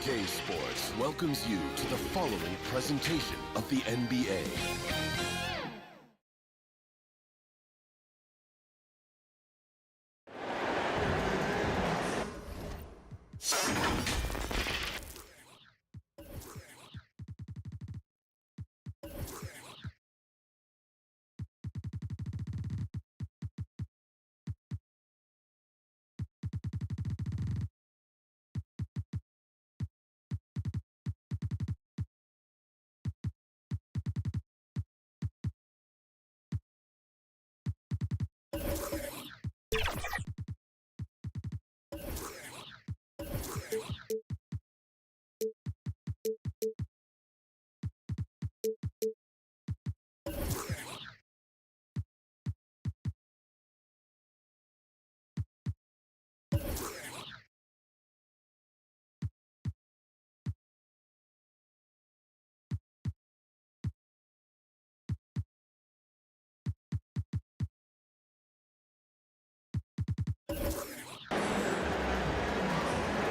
2K Sports welcomes you to the following presentation of the NBA.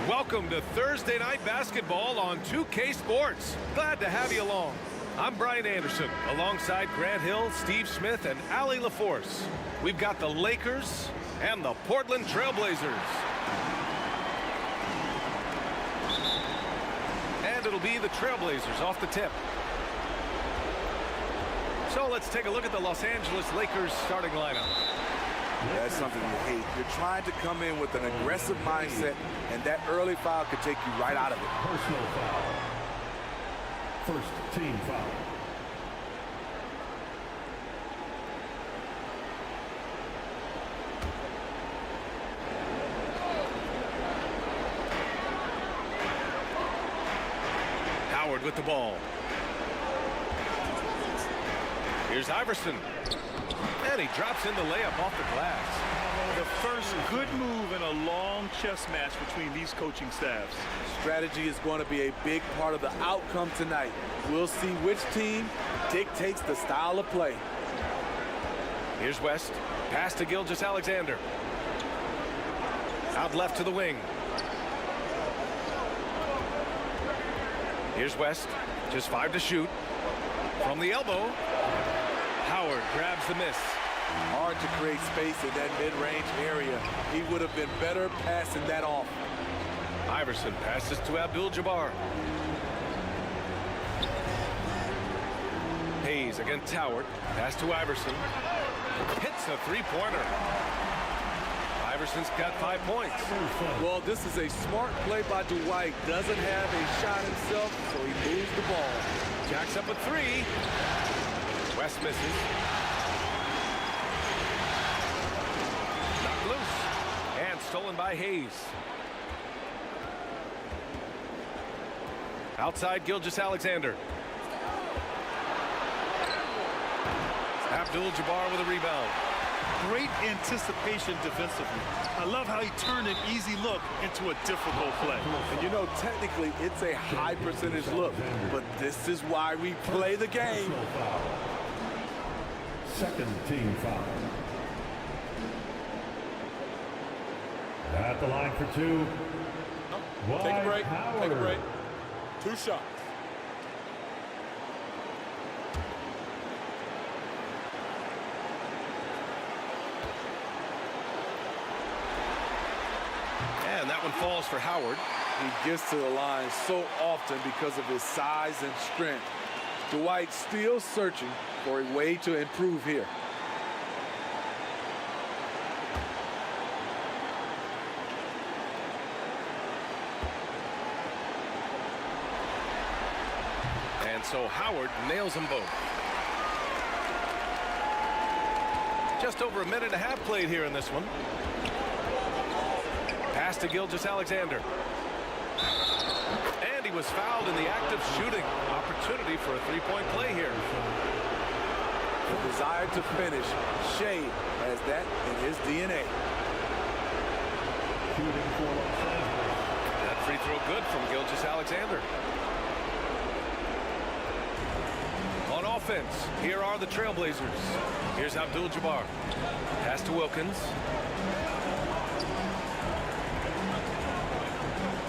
Welcome to Thursday Night Basketball on 2K Sports. Glad to have you along. I'm Brian Anderson, alongside Grant Hill, Steve Smith, and Allie LaForce. We've got the Lakers and the Portland Trailblazers. And it'll be the Trailblazers off the tip. So let's take a look at the Los Angeles Lakers starting lineup. That's something you hate. You're trying to come in with an aggressive mindset, and that early foul could take you right out of it. Personal foul. First team foul. Howard with the ball. Here's Iverson. And he drops in the layup off the glass. The first good move in a long chess match between these coaching staffs. Strategy is going to be a big part of the outcome tonight. We'll see which team dictates the style of play. Here's West. Pass to Gilgeous-Alexander. Out left to the wing. Here's West. Just 5 to shoot. From the elbow. Howard grabs the miss. Hard to create space in that mid-range area. He would have been better passing that off. Iverson passes to Abdul-Jabbar. Hayes against Howard. Pass to Iverson. Hits a three-pointer. Iverson's got 5 points. Well, this is a smart play by Dwight. Doesn't have a shot himself, so he moves the ball. Jacks up a 3. West misses. Knocked loose. And stolen by Hayes. Outside Gilgeous-Alexander. Abdul-Jabbar with a rebound. Great anticipation defensively. I love how he turned an easy look into a difficult play. And you know, technically, it's a high percentage look, but this is why we play the game. Second team foul. At the line for 2. Take a break. Howard. Take a break. 2 shots. And that one falls for Howard. He gets to the line so often because of his size and strength. Dwight still searching for a way to improve here. And so Howard nails them both. Just over a minute and a half played here in this one. Pass to Gilgeous-Alexander. And he was fouled in the act of shooting. Opportunity for a three-point play here. The desire to finish. Shea has that in his DNA. Shooting for Los Angeles. That free throw good from Gilgeous-Alexander. On offense, here are the Trailblazers. Here's Abdul-Jabbar. Pass to Wilkins.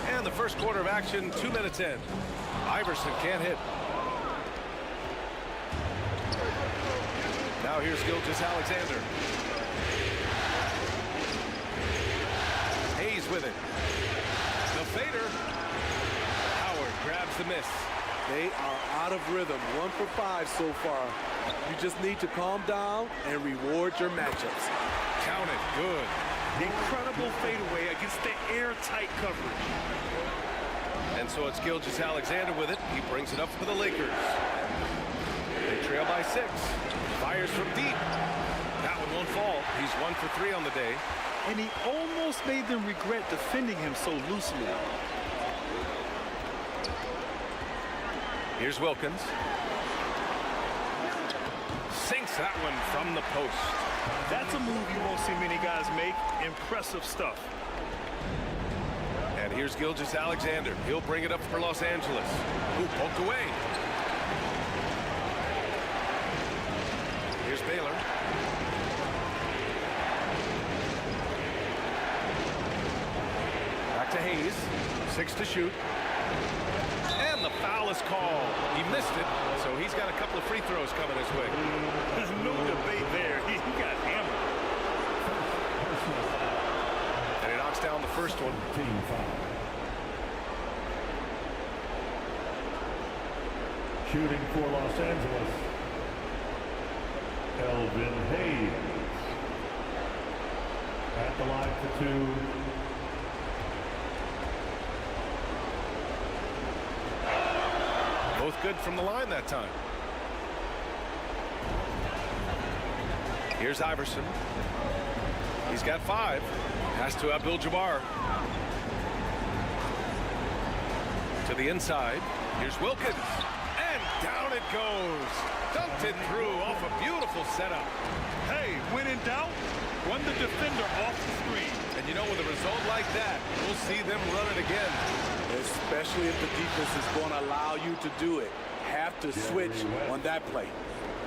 And the first quarter of action, 2 minutes in. Iverson can't hit. Now here's Gilgeous Alexander. Hayes with it. The fader. Howard grabs the miss. They are out of rhythm. 1 for 5 so far. You just need to calm down and reward your matchups. Count it. Good. Incredible fadeaway against the airtight coverage. And so it's Gilgeous Alexander with it. He brings it up for the Lakers. They trail by 6. Fires from deep. That one won't fall. He's 1 for 3 on the day. And he almost made them regret defending him so loosely. Here's Wilkins. Sinks that one from the post. That's a move you won't see many guys make. Impressive stuff. And here's Gilgeous Alexander. He'll bring it up for Los Angeles. Who poked away. Here's Baylor. Back to Hayes. 6 to shoot. And the foul is called. He missed it, so he's got a couple of free throws coming his way. There's no debate there. He got hammered. And he knocks down the first one. Team foul. Shooting for Los Angeles, Elvin Hayes. At the line for 2. Both good from the line that time. Here's Iverson. He's got 5. Pass to Abdul-Jabbar. To the inside. Here's Wilkins. And down it goes. Dunked it through off a beautiful setup. Hey, when in doubt, run the defender off the screen. And you know, with a result like that, we'll see them run it again. Especially if the defense is going to allow you to do it. Have to switch on that play.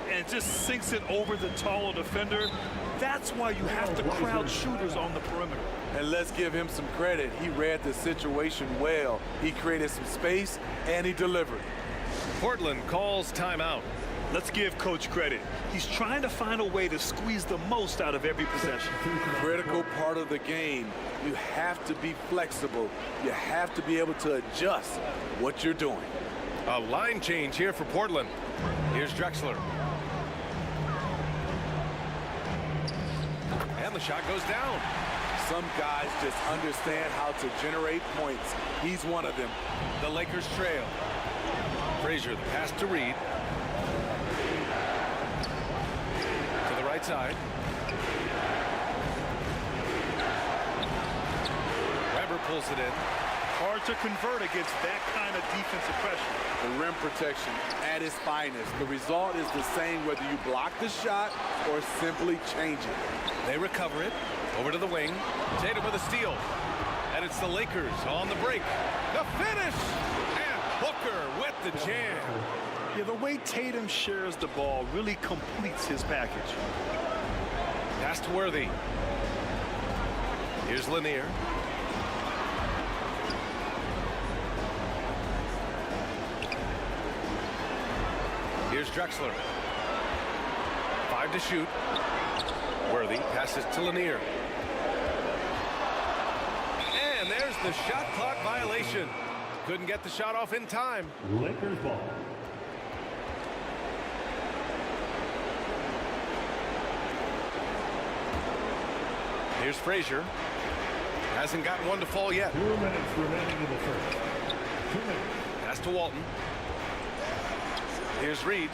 And just sinks it over the taller defender. That's why you have to crowd shooters on the perimeter. And let's give him some credit. He read the situation well. He created some space, and he delivered. Portland calls timeout. Let's give Coach credit. He's trying to find a way to squeeze the most out of every possession. Critical part of the game. You have to be flexible. You have to be able to adjust what you're doing. A line change here for Portland. Here's Drexler. And the shot goes down. Some guys just understand how to generate points. He's one of them. The Lakers trail. Frazier, the pass to Reed. To the right side. Weber pulls it in. Hard to convert against that kind of defensive pressure. The rim protection at its finest. The result is the same whether you block the shot or simply change it. They recover it. Over to the wing. Tatum with a steal. And it's the Lakers on the break. The finish! And Booker with the jam. Yeah, the way Tatum shares the ball really completes his package. Pass to Worthy. Here's Lanier. Here's Drexler. 5 to shoot. Worthy passes to Lanier. And there's the shot clock violation. Couldn't get the shot off in time. Lakers ball. Here's Frazier. Hasn't gotten one to fall yet. 2 minutes remaining in the first. 2 minutes. Pass to Walton. Here's Reed.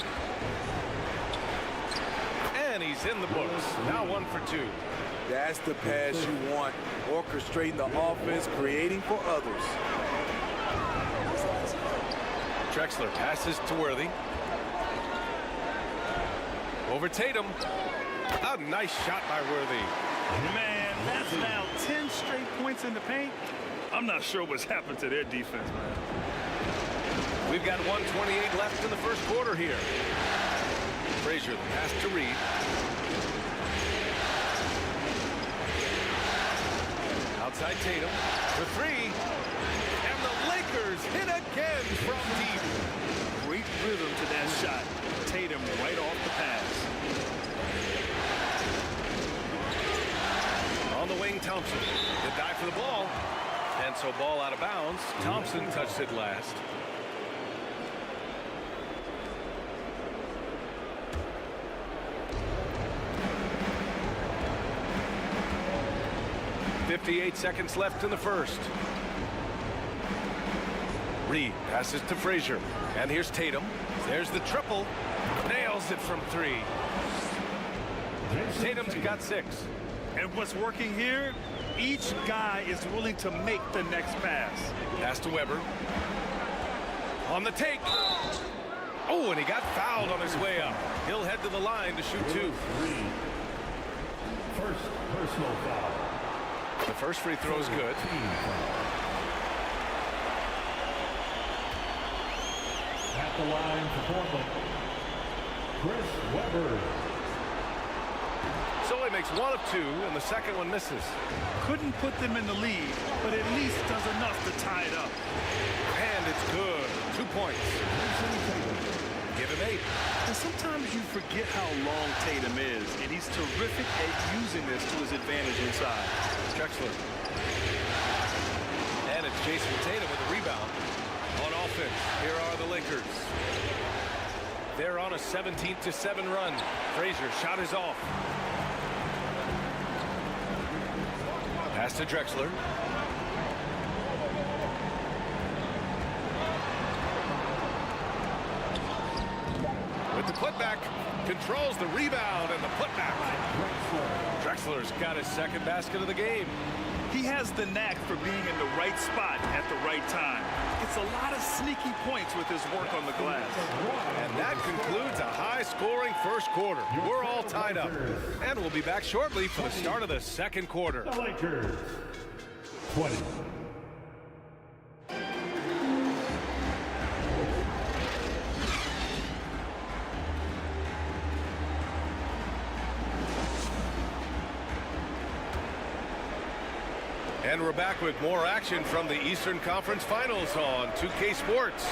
And he's in the books. Now 1 for 2. That's the pass you want. Orchestrating the offense, creating for others. Drexler passes to Worthy. Over Tatum. A nice shot by Worthy. Man, that's now 10 straight points in the paint. I'm not sure what's happened to their defense, man. We've got 1:28 left in the first quarter here. Frazier, the pass to Reed. Outside Tatum for 3. And the from deep. Great rhythm to that shot. Tatum right off the pass. On the wing, Thompson. Good dive for the ball. And so ball out of bounds. Thompson touched it last. .58 seconds left in the first. Reed passes to Frazier. And here's Tatum. There's the triple. Nails it from three. Tatum's got 6. And what's working here? Each guy is willing to make the next pass. Pass to Weber. On the take. Oh, and he got fouled on his way up. He'll head to the line to shoot 2. First personal foul. The first free throw is good. At the line for Portland, Chris Weber. So he makes 1 of 2, and the second one misses. Couldn't put them in the lead, but at least does enough to tie it up. And it's good. 2 points. Give him 8. And sometimes you forget how long Tatum is, and he's terrific at using this to his advantage inside. Drexler. And it's Jason Tatum with a rebound. On offense, here are the Lakers. They're on a 17-7 run. Frazier shot is off. Pass to Drexler. With the putback, controls the rebound and the putback. Drexler's got his second basket of the game. He has the knack for being in the right spot at the right time. It's a lot of sneaky points with his work on the glass. And that concludes a high-scoring first quarter. We're all tied up. And we'll be back shortly for the start of the second quarter. The Lakers, 20. And we're back with more action from the Eastern Conference Finals on 2K Sports.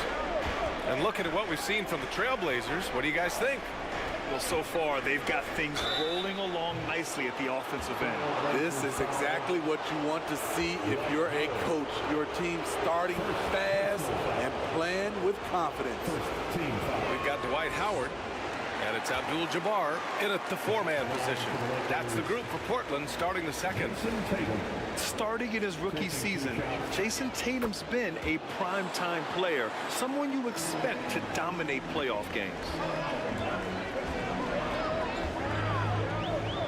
And looking at what we've seen from the Trailblazers, what do you guys think? Well, so far, they've got things rolling along nicely at the offensive end. This is exactly what you want to see if you're a coach. Your team starting fast and playing with confidence. We've got Dwight Howard, and it's Abdul-Jabbar in at the 4-man position. That's the group for Portland starting the second. Starting in his rookie season, Jason Tatum's been a prime-time player, someone you expect to dominate playoff games.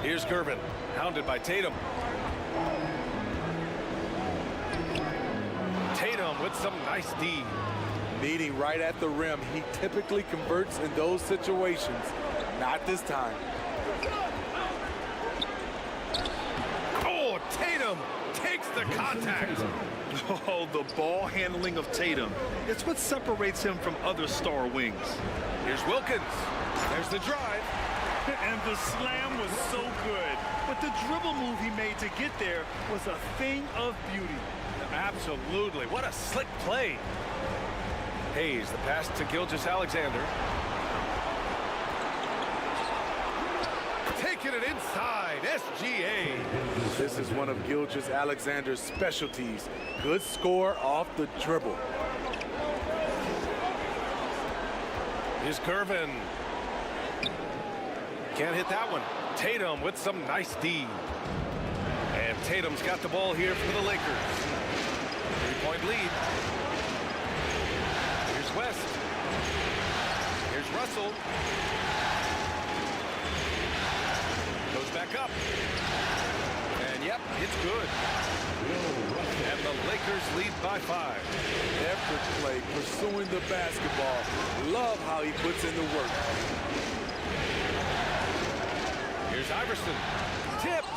Here's Gervin, hounded by Tatum. Tatum with some nice D. Meeting right at the rim. He typically converts in those situations. Not this time. Oh, Tatum takes the contact. Oh, the ball handling of Tatum. It's what separates him from other star wings. Here's Wilkins. There's the drive. And the slam was so good. But the dribble move he made to get there was a thing of beauty. Absolutely. What a slick play. Hayes, the pass to Gilgeous-Alexander. Taking it inside, SGA. This is one of Gilgeous-Alexander's specialties. Good score off the dribble. Here's Gervin. Can't hit that one. Tatum with some nice D. And Tatum's got the ball here for the Lakers. 3-point lead. Here's West. Here's Russell. Goes back up. And yep, it's good. And the Lakers lead by 5. Effort play, pursuing the basketball. Love how he puts in the work. Here's Iverson. Tipped.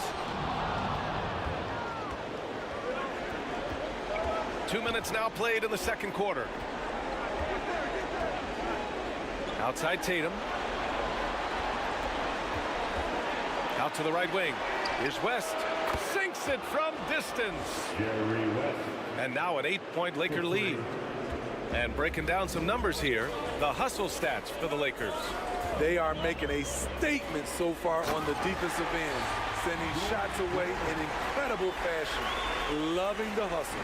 2 minutes now played in the second quarter. Outside Tatum. Out to the right wing. Here's West. Sinks it from distance. Jerry West. And now an 8-point Laker lead. And breaking down some numbers here, the hustle stats for the Lakers. They are making a statement so far on the defensive end, sending shots away in incredible fashion, loving the hustle.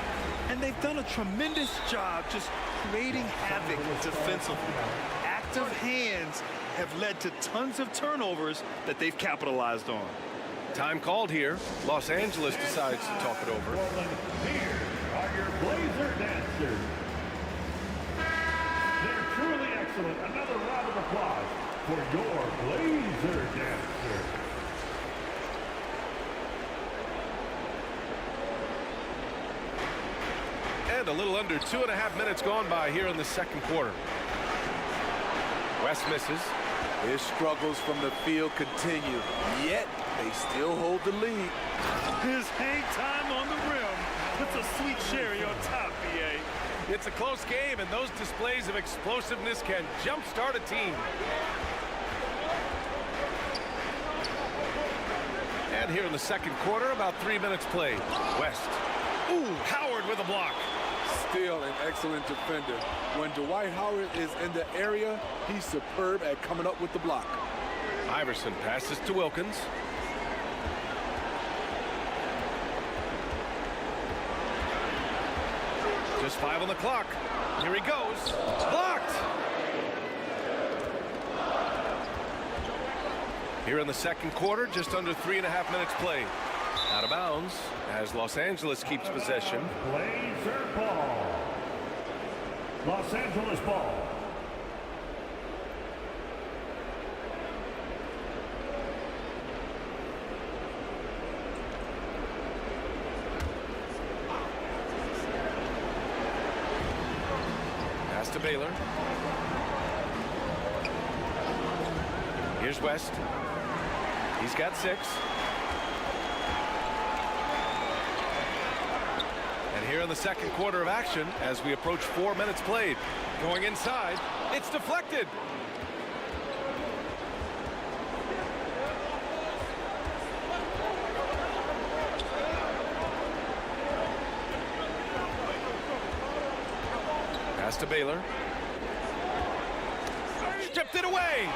And they've done a tremendous job just creating havoc defensively. Active hands have led to tons of turnovers that they've capitalized on. Time called here. Los Angeles decides to talk it over. Here are your Blazer dancers. They're truly excellent. Another round of applause for your Blazer dancers. And a little under 2.5 minutes gone by here in the second quarter. West misses. His struggles from the field continue, yet they still hold the lead. His hang time on the rim puts a sweet cherry on top, BA. It's a close game, and those displays of explosiveness can jumpstart a team. And here in the second quarter, about 3 minutes played. West. Ooh, Howard with a block. Still an excellent defender. When Dwight Howard is in the area, he's superb at coming up with the block. Iverson passes to Wilkins. Just 5 on the clock. Here he goes. Blocked! Here in the second quarter, just under 3.5 minutes played. Out of bounds as Los Angeles keeps possession. Blazer ball. Los Angeles ball. Pass to Baylor. Here's West. He's got 6. And here in the second quarter of action, as we approach 4 minutes played, going inside, it's deflected. Pass to Baylor. Stripped it away.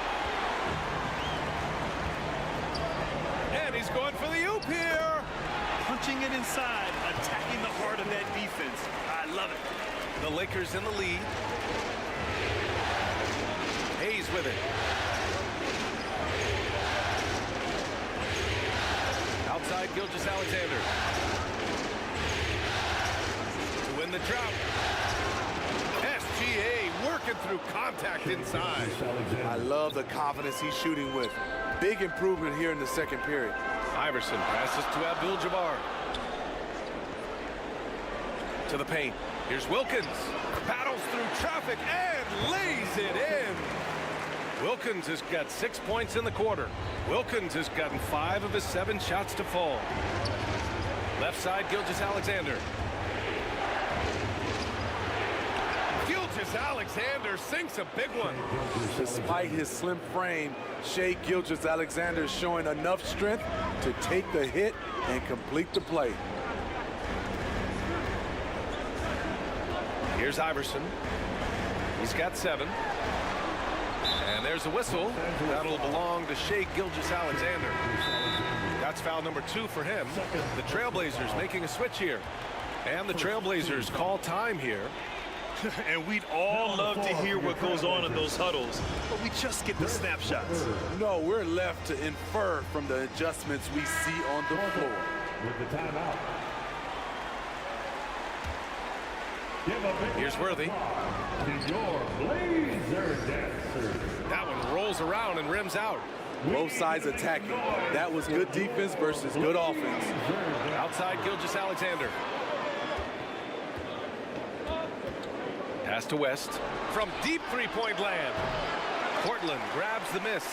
And he's going for the oop here. Punching it inside, attacking the heart of that defense. I love it. The Lakers in the lead. Hayes with it. Outside Gilgeous-Alexander. To win the drop. SGA working through contact inside. I love the confidence he's shooting with. Big improvement here in the second period. Iverson passes to Abdul-Jabbar. To the paint. Here's Wilkins. Battles through traffic and lays it in. Wilkins has got 6 points in the quarter. Wilkins has gotten 5 of his 7 shots to fall. Left side, Gilgeous-Alexander. Gilgeous-Alexander sinks a big one. Despite his slim frame, Shai Gilgeous-Alexander is showing enough strength to take the hit and complete the play. Here's Iverson. He's got 7. And there's a whistle. That'll belong to Shai Gilgeous-Alexander. That's foul number 2 for him. The Trailblazers making a switch here. And the Trailblazers call time here. And we'd all love to hear what goes on in those huddles, but we just get the snapshots. No, we're left to infer from the adjustments we see on the floor. With the timeout. Here's Worthy. To your Blazer dancers. That one rolls around and rims out. Both sides attacking. That was good defense versus good offense. Outside Gilgeous-Alexander. Pass to West. From deep three-point land. Portland grabs the miss.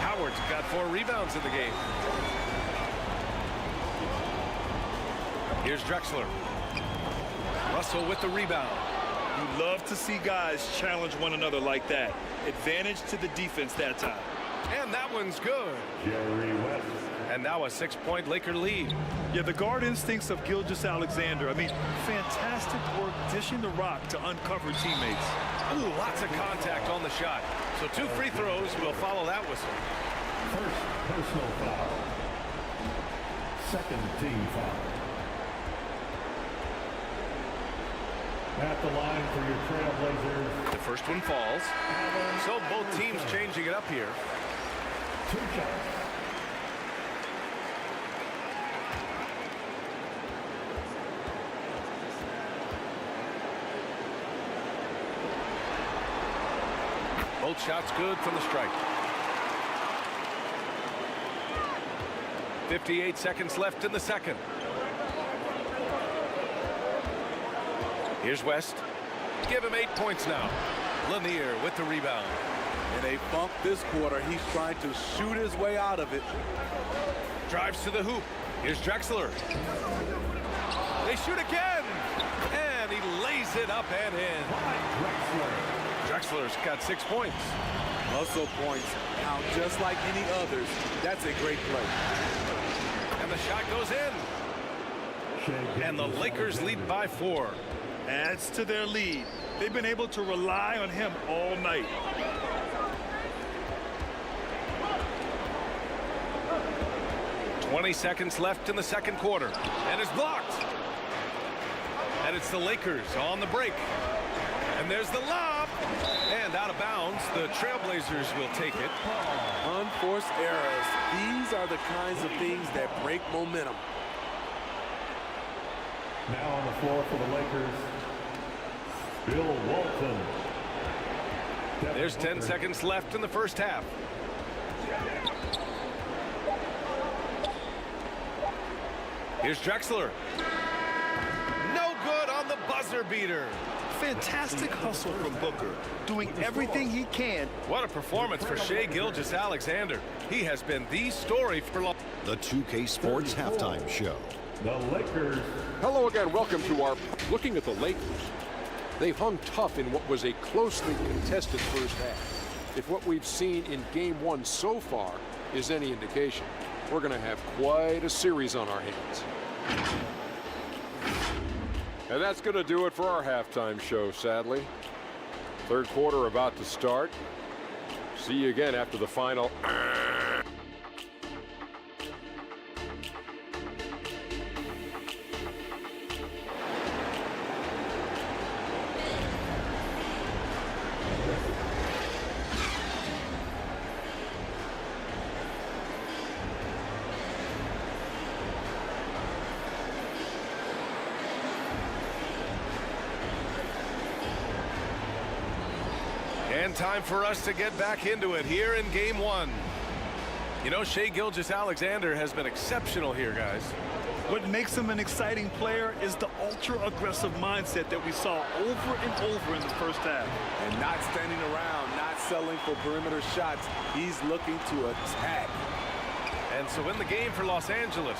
Howard's got 4 rebounds in the game. Here's Drexler. Russell with the rebound. You love to see guys challenge one another like that. Advantage to the defense that time. And that one's good. Jerry West. And now a 6-point Laker lead. Yeah, the guard instincts of Gilgeous-Alexander. I mean, fantastic work dishing the rock to uncover teammates. Ooh, lots of contact on the shot. So 2 free throws will follow that whistle. First personal foul. Second team foul. At the line for your Trailblazers. The first one falls. So both teams changing it up here. 2 shots. Both shots good from the stripe. 58 seconds left in the second. Here's West. Give him 8 points now. Lanier with the rebound. In a funk this quarter, he's trying to shoot his way out of it. Drives to the hoop. Here's Drexler. They shoot again. And he lays it up and in. Drexler's got 6 points. Muscle points count just like any others. That's a great play. And the shot goes in. And the Lakers lead by 4. Adds to their lead. They've been able to rely on him all night. "20 seconds left in the second quarter. And it's blocked. And it's the Lakers on the break. And there's the lob. And out of bounds, the Trailblazers will take it. Unforced errors. These are the kinds of things that break momentum. Now on the floor for the Lakers, Bill Walton. There's 10 seconds left in the first half. Here's Drexler. No good on the buzzer beater. Fantastic hustle from Booker, doing everything he can. What a performance for Shai Gilgeous-Alexander. He has been the story for long. The 2K Sports Halftime Show. The Lakers. Hello again. Welcome to our looking at the Lakers. They've hung tough in what was a closely contested first half. If what we've seen in Game 1 so far is any indication, we're going to have quite a series on our hands. And that's going to do it for our halftime show, sadly. Third quarter about to start. See you again after the final. And time for us to get back into it here in Game 1. You know, Shai Gilgeous-Alexander has been exceptional here, guys. What makes him an exciting player is the ultra-aggressive mindset that we saw over and over in the first half. And not standing around, not settling for perimeter shots. He's looking to attack. And so in the game for Los Angeles,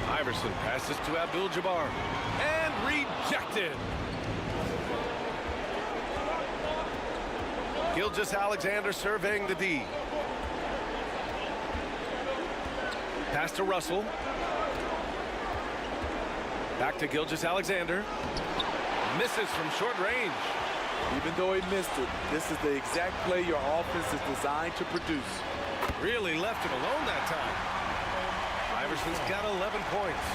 Iverson passes to Abdul-Jabbar and rejected. Gilgeous-Alexander surveying the D. Pass to Russell. Back to Gilgeous-Alexander. Misses from short range. Even though he missed it, this is the exact play your offense is designed to produce. Really left it alone that time. Iverson's got 11 points.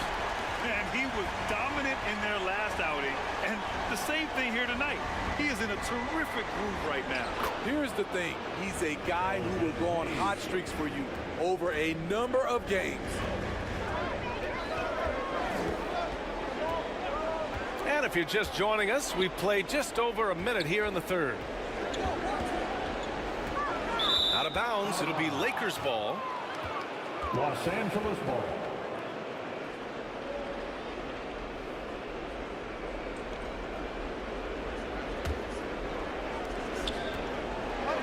And he was dominant in their last outing. And the same thing here tonight. He is in a terrific groove right now. Here's the thing. He's a guy who will go on hot streaks for you over a number of games. And if you're just joining us, we played just over a minute here in the third. Out of bounds, it'll be Lakers ball. Los Angeles ball.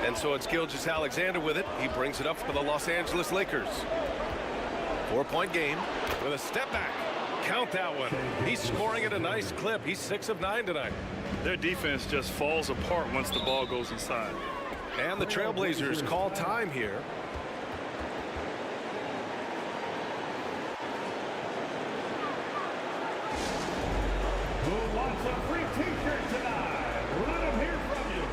And so it's Gilgeous-Alexander with it. He brings it up for the Los Angeles Lakers. 4-point game with a step back. Count that one. He's scoring at a nice clip. He's 6 of 9 tonight. Their defense just falls apart once the ball goes inside. And the Trailblazers call time here. Who wants a free t-shirt tonight? Let them hear from you.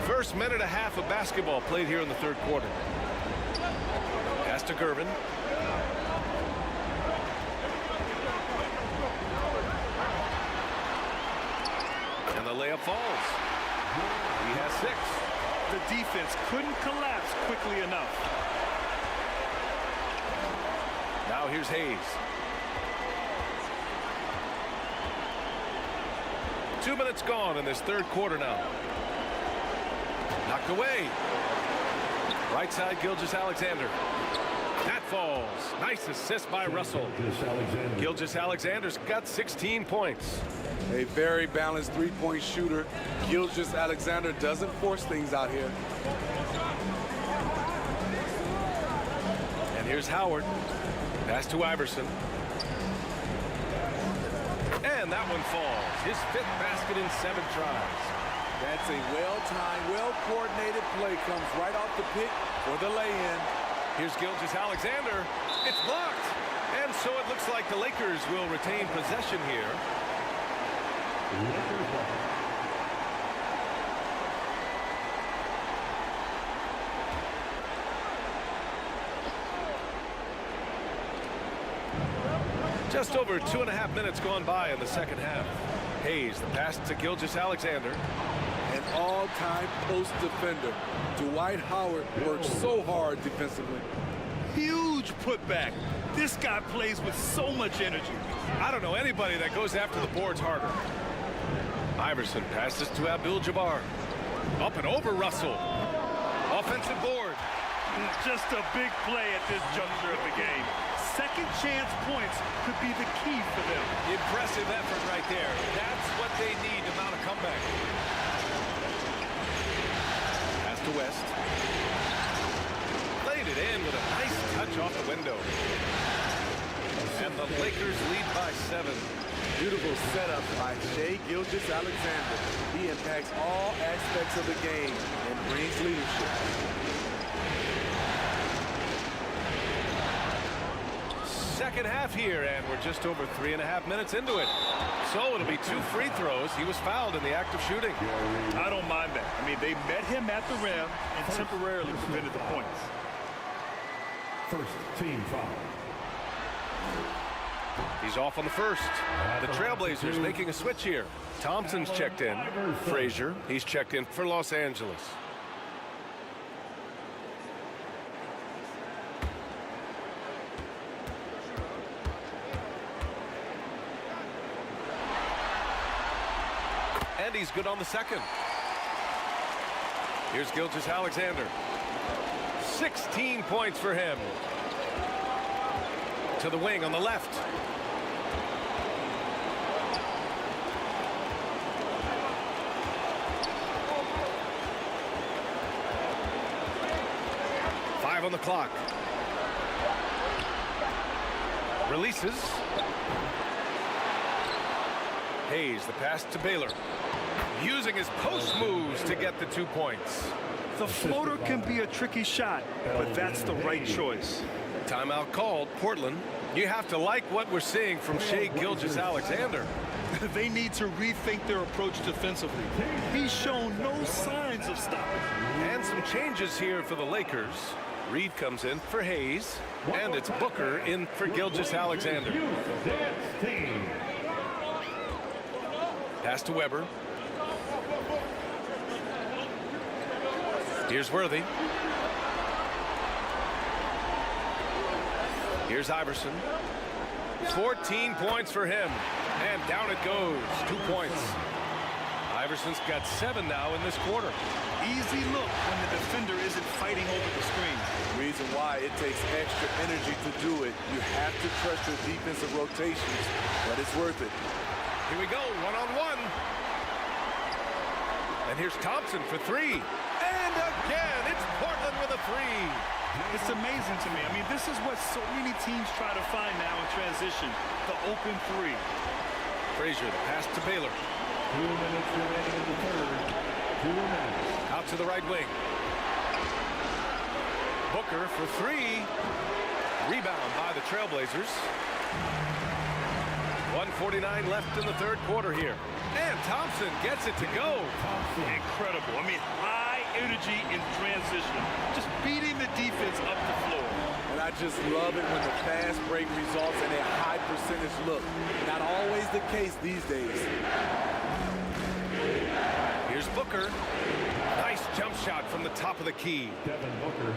First minute and a half of basketball played here in the third quarter. Pass to Gervin. And the layup falls. He has 6. The defense couldn't collapse quickly enough. Now here's Hayes. 2 minutes gone in this third quarter now. Knocked away. Right side, Gilgeous-Alexander. That falls. Nice assist by Russell. Gilgeous-Alexander's got 16 points. A very balanced three-point shooter. Gilgeous-Alexander doesn't force things out here. And here's Howard. Pass to Iverson. And that one falls. His 5th basket in 7 tries. That's a well-timed, well-coordinated play. Comes right off the pick for the lay-in. Here's Gilgeous-Alexander. It's blocked. And so it looks like the Lakers will retain possession here. Just over 2.5 minutes gone by in the second half. Hayes, the pass to Gilgeous-Alexander. An all-time post defender. Dwight Howard works so hard defensively. Huge putback. This guy plays with so much energy. I don't know anybody that goes after the boards harder. Iverson passes to Abdul-Jabbar. Up and over Russell. Offensive board. Just a big play at this juncture of the game. Second chance points could be the key for them. Impressive effort right there. That's what they need to mount a comeback. Pass to West. Played it in with a nice touch off the window. And the Lakers lead by 7. Beautiful setup by Shai Gilgeous-Alexander. He impacts all aspects of the game and brings leadership. Second half here, and we're just over 3.5 minutes into it. So it'll be 2 free throws. He was fouled in the act of shooting. I don't mind that. I mean, they met him at the rim and temporarily prevented the points. First team foul. He's off on the first. The Trailblazers making a switch here. Thompson's checked in. Frazier, he's checked in for Los Angeles. And he's good on the second. Here's Gilgeous-Alexander. 16 points for him. To the wing on the left. Five on the clock. Releases. Hayes, the pass to Baylor. Using his post moves to get the 2 points. The floater can be a tricky shot, but that's the right choice. Timeout called. Portland. You have to like what we're seeing from Shai Gilgeous-Alexander. They need to rethink their approach defensively. He's shown no signs of stopping. And some changes here for the Lakers. Reed comes in for Hayes, and it's Booker in for Gilgeous-Alexander. Pass to Weber. Here's Worthy. Here's Iverson. 14 points for him. And down it goes. 2 points. Iverson's got 7 now in this quarter. Easy look when the defender isn't fighting over the screen. Reason why it takes extra energy to do it. You have to trust your defensive rotations, but it's worth it. Here we go, one-on-one. And here's Thompson for 3. And again, it's Portland with a 3. It's amazing to me. I mean, this is what so many teams try to find now in transition, the open 3. Frazier, the pass to Baylor. 2 minutes remaining in the third. Out to the right wing. Booker for three. Rebound by the Trailblazers. 1:49 left in the third quarter here. And Thompson gets it to go. Incredible. I mean, high energy in transition. Just beating the defense up the floor. And I just love it when the fast break results in a high percentage look. Not always the case these days. Here's Booker. Nice jump shot from the top of the key. Devin Booker.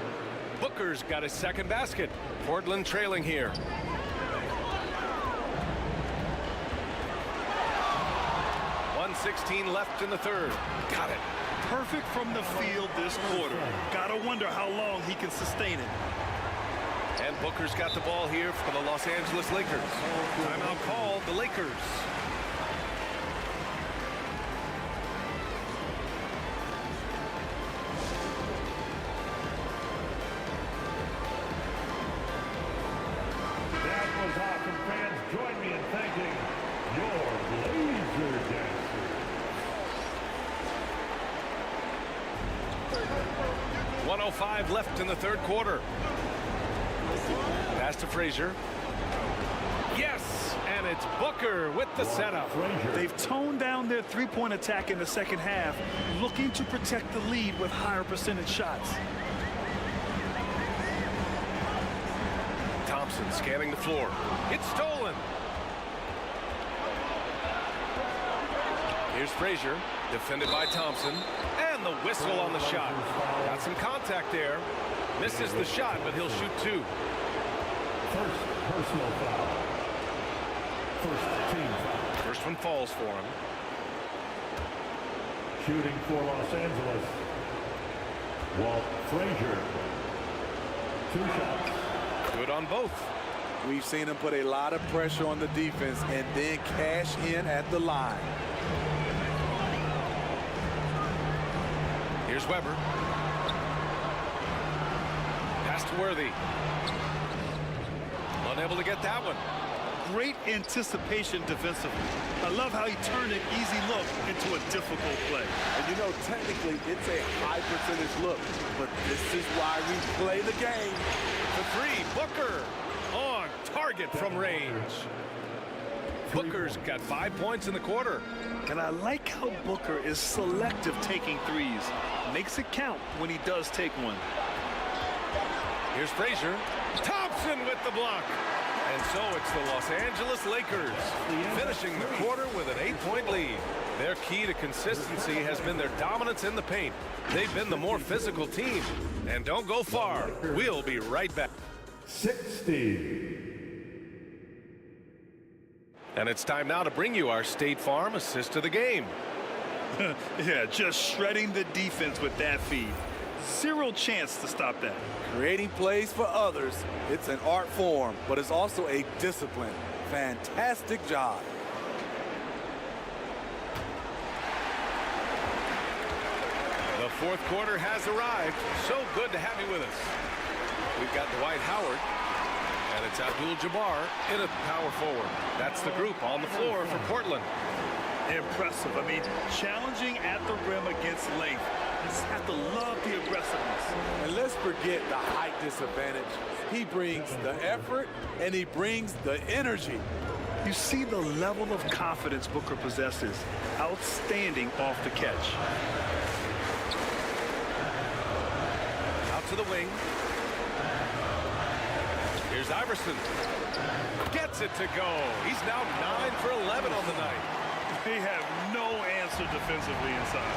Booker's got his second basket. Portland trailing here. .16 left in the third. Got it. Perfect from the field this quarter. Gotta wonder how long he can sustain it. And Booker's got the ball here for the Los Angeles Lakers. Timeout called the Lakers. That was awesome, fans. Join me in thanking your Blazer dancers. 1:05 left in the third quarter. Pass to Frazier. Yes, and it's Booker with the setup. They've toned down their three-point attack in the second half, looking to protect the lead with higher percentage shots. Thompson scanning the floor. It's stolen. Here's Frazier, defended by Thompson. And the whistle on the shot. Got some contact there. Misses the shot, but he'll shoot two. First personal foul. First team foul. First one falls for him. Shooting for Los Angeles. Walt Frazier. 2 shots. Good on both. We've seen him put a lot of pressure on the defense and then cash in at the line. Here's Weber. Pass to Worthy. Unable to get that one. Great anticipation defensively. I love how he turned an easy look into a difficult play. And you know, technically, it's a high percentage look, but this is why we play the game. The three, Booker on target from range. Booker's got 5 points in the quarter. And I like how Booker is selective taking threes. Makes it count when he does take one. Here's Frazier. Thompson with the block. And so it's the Los Angeles Lakers finishing the quarter with an 8-point lead. Their key to consistency has been their dominance in the paint. They've been the more physical team. And don't go far. We'll be right back. 60. And it's time now to bring you our State Farm assist of the game. Yeah, just shredding the defense with that feed. Zero chance to stop that. Creating plays for others, it's an art form, but it's also a discipline. Fantastic job. The fourth quarter has arrived. So good to have you with us. We've got Dwight Howard, and it's Abdul-Jabbar in a power forward. That's the group on the floor for Portland. Impressive. I mean, challenging at the rim against length. You just have to love the aggressiveness. And let's forget the height disadvantage. He brings the effort, and he brings the energy. You see the level of confidence Booker possesses. Outstanding off the catch. Out to the wing. Here's Iverson. Gets it to go. He's now 9 for 11 on the night. They have no answer defensively inside.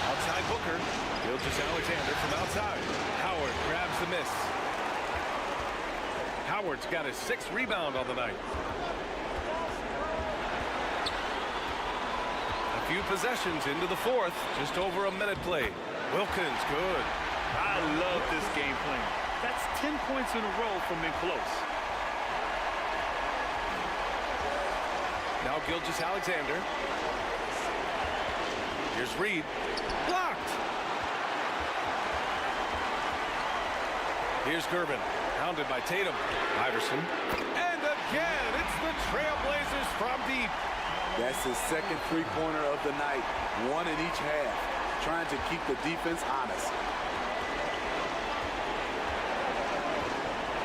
Outside Booker. Gilgeous-Alexander from outside. Howard grabs the miss. Howard's got his 6th rebound on the night. A few possessions into the fourth. Just over a minute played. Wilkins, good. I love this game plan. That's 10 points in a row from in close. Now Gilgeous-Alexander. Here's Reed. Blocked. Here's Gervin. Hounded by Tatum. Iverson. And again. It's the Trailblazers from deep. That's his second three-pointer of the night, one in each half, trying to keep the defense honest.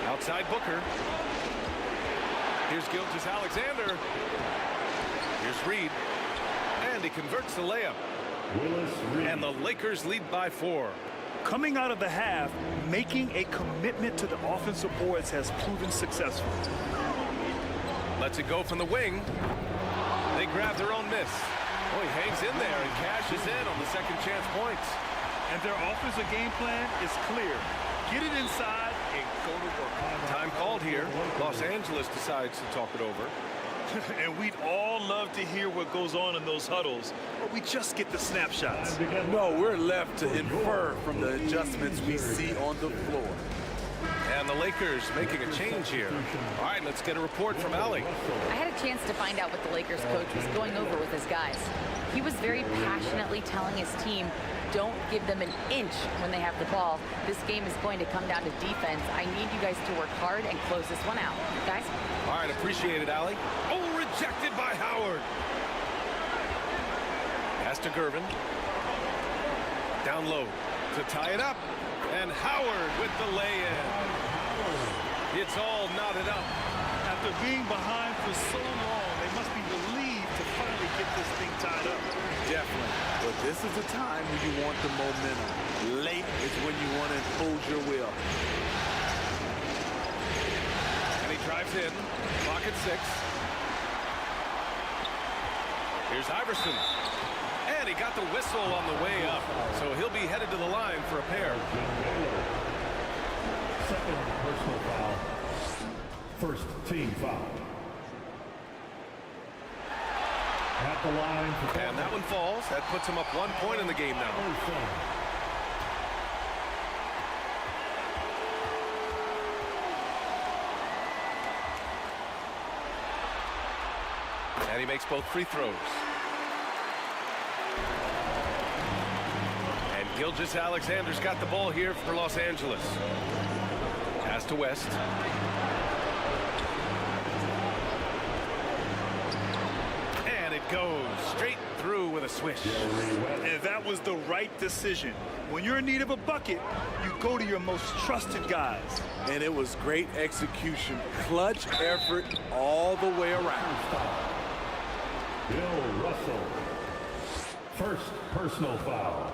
Outside Booker. Here's Gilgeous-Alexander. Here's Reed. And he converts the layup. And the Lakers lead by 4. Coming out of the half, making a commitment to the offensive boards has proven successful. Lets it go from the wing. They grab their own miss. Oh, he hangs in there and cashes in on the second chance points. And their offensive game plan is clear. Get it inside and go to work. Time called here. Los Angeles decides to talk it over. And we'd all love to hear what goes on in those huddles, but we just get the snapshots. No, we're left to infer from the adjustments we see on the floor. And the Lakers making a change here. All right, let's get a report from Allie. I had a chance to find out what the Lakers coach was going over with his guys. He was very passionately telling his team, don't give them an inch when they have the ball. This game is going to come down to defense. I need you guys to work hard and close this one out. Guys? All right, appreciate it, Allie. Oh, rejected by Howard. Pass to Gervin. Down low to tie it up. And Howard with the lay-in. It's all knotted up. After being behind for so long, they must be relieved to finally get this thing tied up. Definitely. But this is the time when you want the momentum. Late is when you want to impose your will. And he drives in. Clock at 6. Here's Iverson. And he got the whistle on the way up. So he'll be headed to the line for a pair. Second personal foul. First team foul. At the line for and that one falls. That puts him up 1 point in the game now. And he makes both free throws. And Gilgeous-Alexander's got the ball here for Los Angeles. Pass to West. And it goes straight through with a swish. And that was the right decision. When you're in need of a bucket, you go to your most trusted guys. And it was great execution. Clutch effort all the way around. Bill Russell. First personal foul.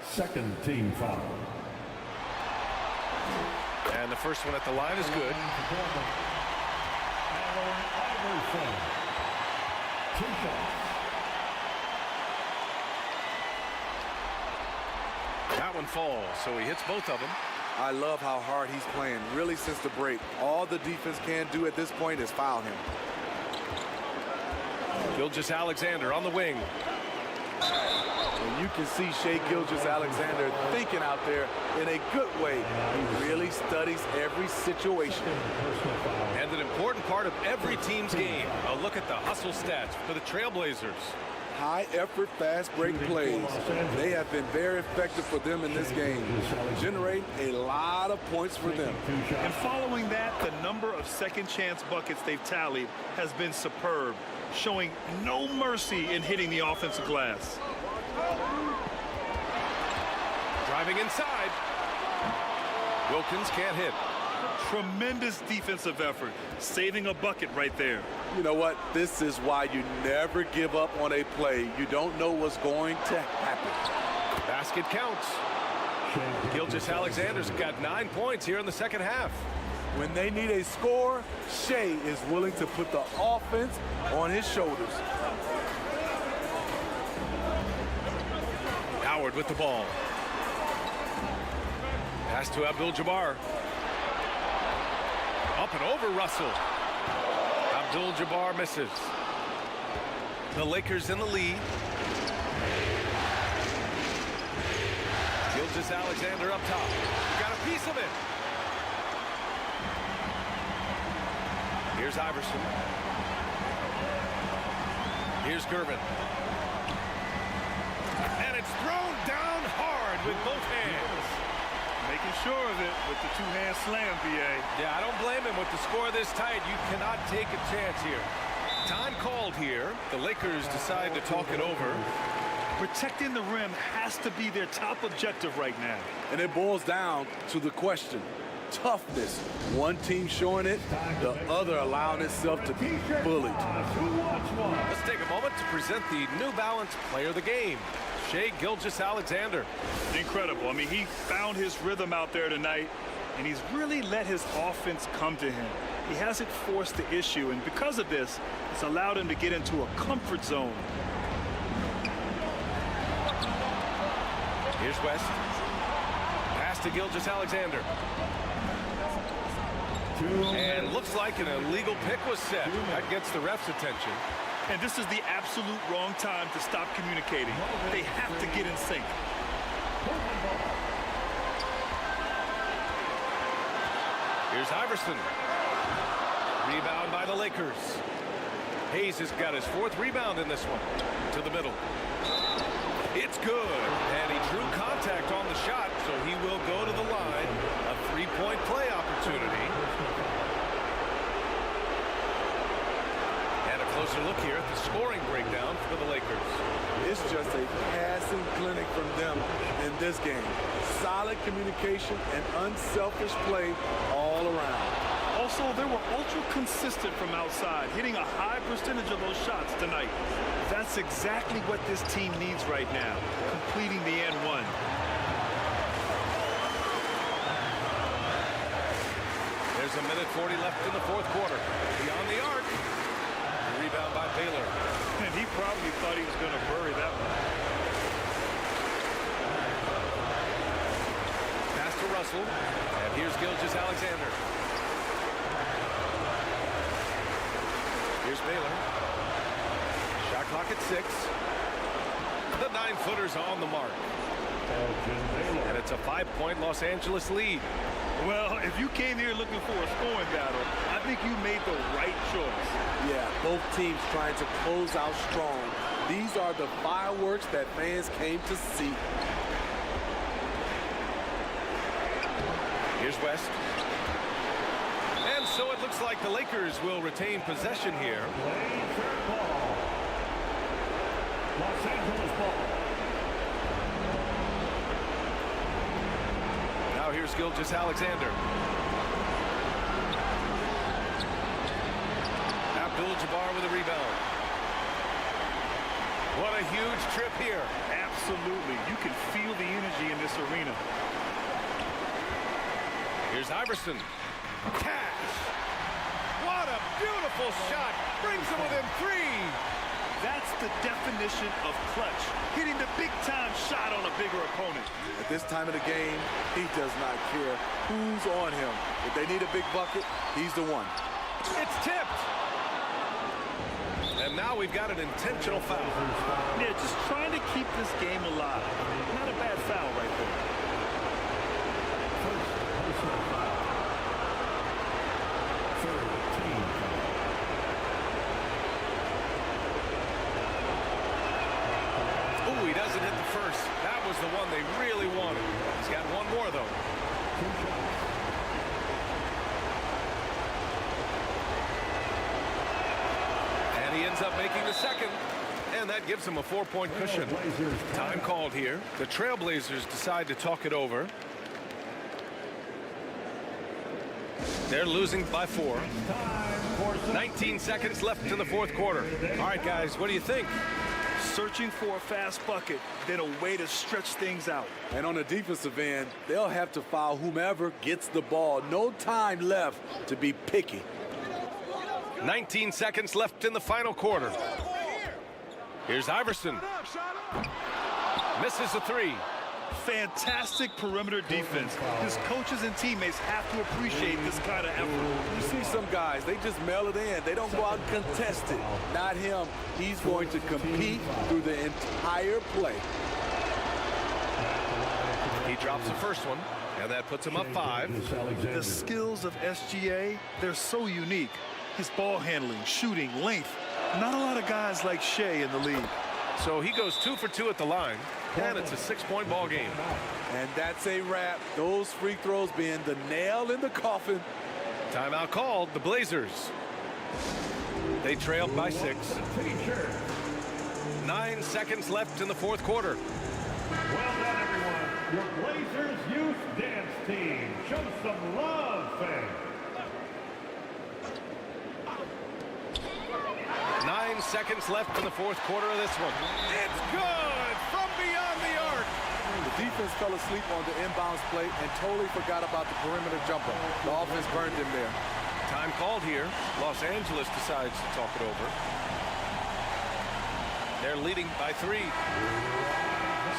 Second team foul. And the first one at the line is good. That one falls, so he hits both of them. I love how hard he's playing. Really, since the break, all the defense can do at this point is foul him. Gilgeous-Alexander on the wing. And you can see Shai Gilgeous-Alexander thinking out there in a good way. He really studies every situation. And an important part of every team's game. A look at the hustle stats for the Trailblazers. High-effort, fast-break plays. They have been very effective for them in this game, generating a lot of points for them. And following that, the number of second-chance buckets they've tallied has been superb, showing no mercy in hitting the offensive glass. Driving inside. Wilkins can't hit. Tremendous defensive effort, saving a bucket right there. You know what? This is why you never give up on a play. You don't know what's going to happen. Basket counts. Gilgeous-Alexander's got 9 points here in the second half. When they need a score, Shai is willing to put the offense on his shoulders. Howard with the ball. Pass to Abdul-Jabbar. Up and over Russell. Abdul-Jabbar misses. The Lakers in the lead. Gilgeous-Alexander up top. Got a piece of it. Here's Iverson. Here's Gervin. And it's thrown down hard with both hands. Making sure of it with the two-hand slam, BA. Yeah, I don't blame him with the score this tight. You cannot take a chance here. Time called here. The Lakers decide to talk it over. Protecting the rim has to be their top objective right now. And it boils down to the question. Toughness. One team showing it, the other allowing itself to be bullied. Let's take a moment to present the New Balance Player of the Game, Shai Gilgeous-Alexander. Incredible. I mean, he found his rhythm out there tonight, and he's really let his offense come to him. He hasn't forced the issue, and because of this, it's allowed him to get into a comfort zone. Here's West. Pass to Gilgeous-Alexander. And looks like an illegal pick was set. That gets the ref's attention. And this is the absolute wrong time to stop communicating. They have to get in sync. Here's Iverson. Rebound by the Lakers. Hayes has got his 4th rebound in this one. To the middle. It's good. And he drew contact on the shot, so he will go to the line. A 3-point play opportunity. And a closer look here at the scoring breakdown for the Lakers. It's just a passing clinic from them in this game. Solid communication and unselfish play all around. Also, they were ultra consistent from outside, hitting a high percentage of those shots tonight. That's exactly what this team needs right now, completing the and one. There's a minute 40 left in the 4th quarter. Beyond the arc. The rebound by Baylor. And he probably thought he was going to bury that one. Pass to Russell. And here's Gilgeous-Alexander. Here's Baylor. Shot clock at 6. The 9-footer's on the mark. And it's a 5-point Los Angeles lead. Well, if you came here looking for a scoring battle, I think you made the right choice. Yeah, both teams trying to close out strong. These are the fireworks that fans came to see. Here's West. And so it looks like the Lakers will retain possession here. Los Angeles ball. Now here's Gilgeous-Alexander. Abdul-Jabbar with a rebound. What a huge trip here. Absolutely. You can feel the energy in this arena. Here's Iverson. Cash. What a beautiful shot. Brings them within 3. That's the definition of clutch. Hitting the big-time shot on a bigger opponent. At this time of the game, he does not care who's on him. If they need a big bucket, he's the one. It's tipped. And now we've got an intentional foul. Yeah, just trying to keep this game alive. Not a bad foul right there. Oh, he doesn't hit the first. That was the one they really wanted. He's got one more, though. And he ends up making the second. And that gives him a 4-point cushion. Time called here. The Trailblazers decide to talk it over. They're losing by 4. 19 seconds left in the 4th quarter. All right, guys, what do you think? Searching for a fast bucket, then a way to stretch things out. And on the defensive end, they'll have to foul whomever gets the ball. No time left to be picky. 19 seconds left in the final quarter. Here's Iverson. Misses a 3. Fantastic perimeter defense. His coaches and teammates have to appreciate this kind of effort. You see some guys, they just mail it in. They don't go out and contest it. Not him. He's going to compete through the entire play. He drops the first one, and that puts him up 5. The skills of SGA, they're so unique. His ball handling, shooting, length. Not a lot of guys like Shai in the league. So he goes 2 for 2 at the line. And it's a 6-point ball game. And that's a wrap. Those free throws being the nail in the coffin. Timeout called, the Blazers. They trailed by 6. 9 seconds left in the fourth quarter. Well done, everyone. Your Blazers youth dance team. Show some love, fans. 9 seconds left in the fourth quarter of this one. It's good from beyond the arc. The defense fell asleep on the inbounds play and totally forgot about the perimeter jumper. The offense burned him there. Time called here. Los Angeles decides to talk it over. They're leading by 3.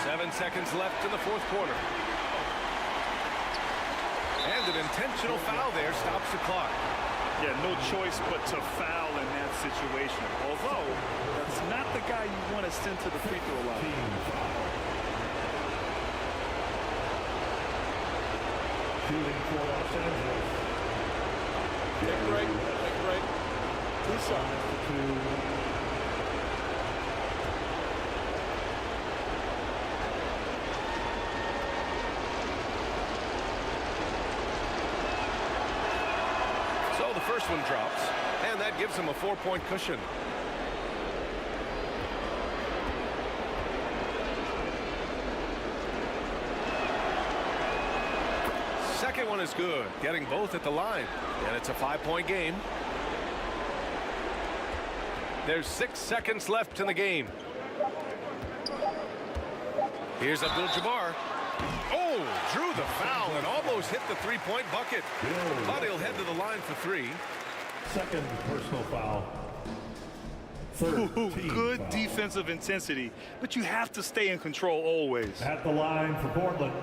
7 seconds left in the fourth quarter. And an intentional foul there stops the clock. Yeah, no choice but to foul in that situation. Although, that's not the guy you want to send to the free throw line. Shooting for Los Angeles. Take a break. Take a break. 2 shots. So the first one drops, and that gives him a 4-point cushion. Second one is good, getting both at the line, and it's a 5-point game. There's 6 seconds left in the game. Here's Abdul-Jabbar. Oh, drew the foul and almost hit the 3-point bucket. But he'll head to the line for 3. Second personal foul. Third team Good foul. defensive intensity, but you have to stay in control always. At the line for Portland,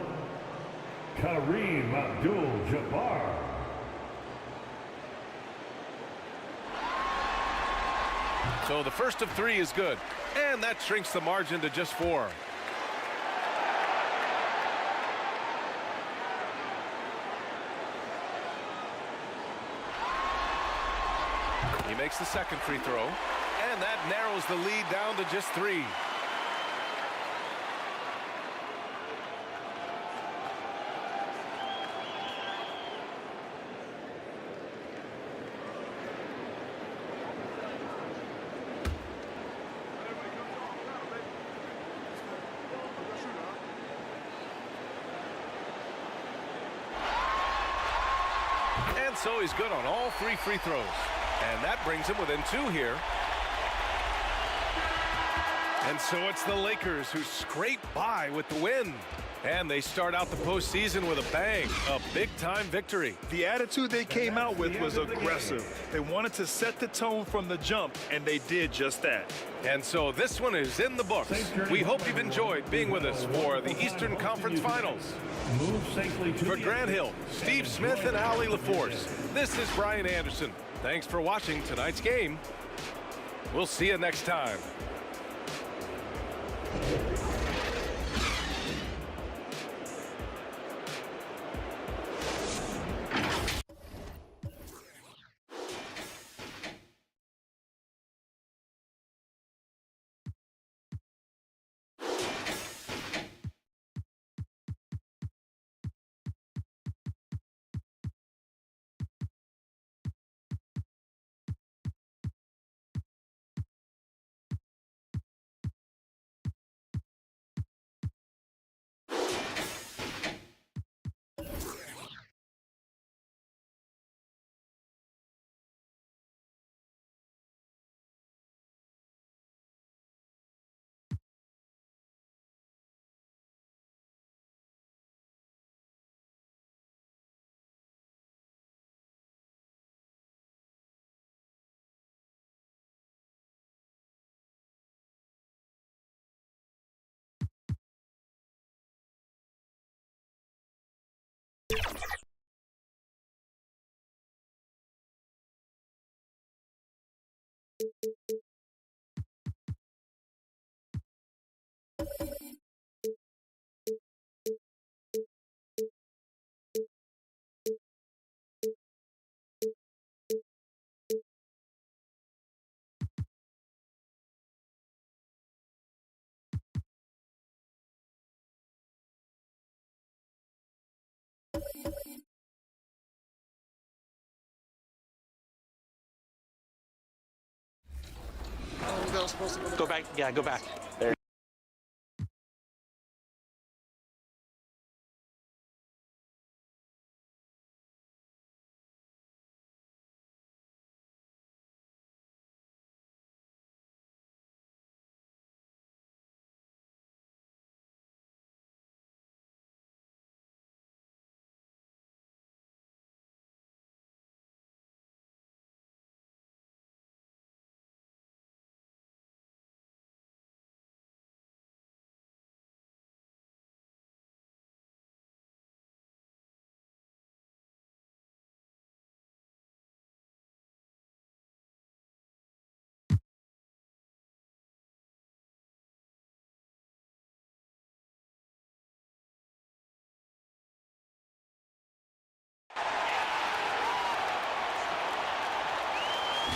Kareem Abdul-Jabbar. So the first of 3 is good, and that shrinks the margin to just 4. He makes the second free throw, and that narrows the lead down to just 3. And so he's good on all 3 free throws. And that brings him within 2 here. And so it's the Lakers who scrape by with the win. And they start out the postseason with a bang, a big-time victory. The attitude they came out with was aggressive. They wanted to set the tone from the jump, and they did just that. And so this one is in the books. We hope you've enjoyed being with us for the Eastern Conference Finals. Move safely to For the Grant Hill, Steve Smith, and Ali LaForce, this is Brian Anderson. Thanks for watching tonight's game. We'll see you next time. supposed to Go back. Yeah, go back. There.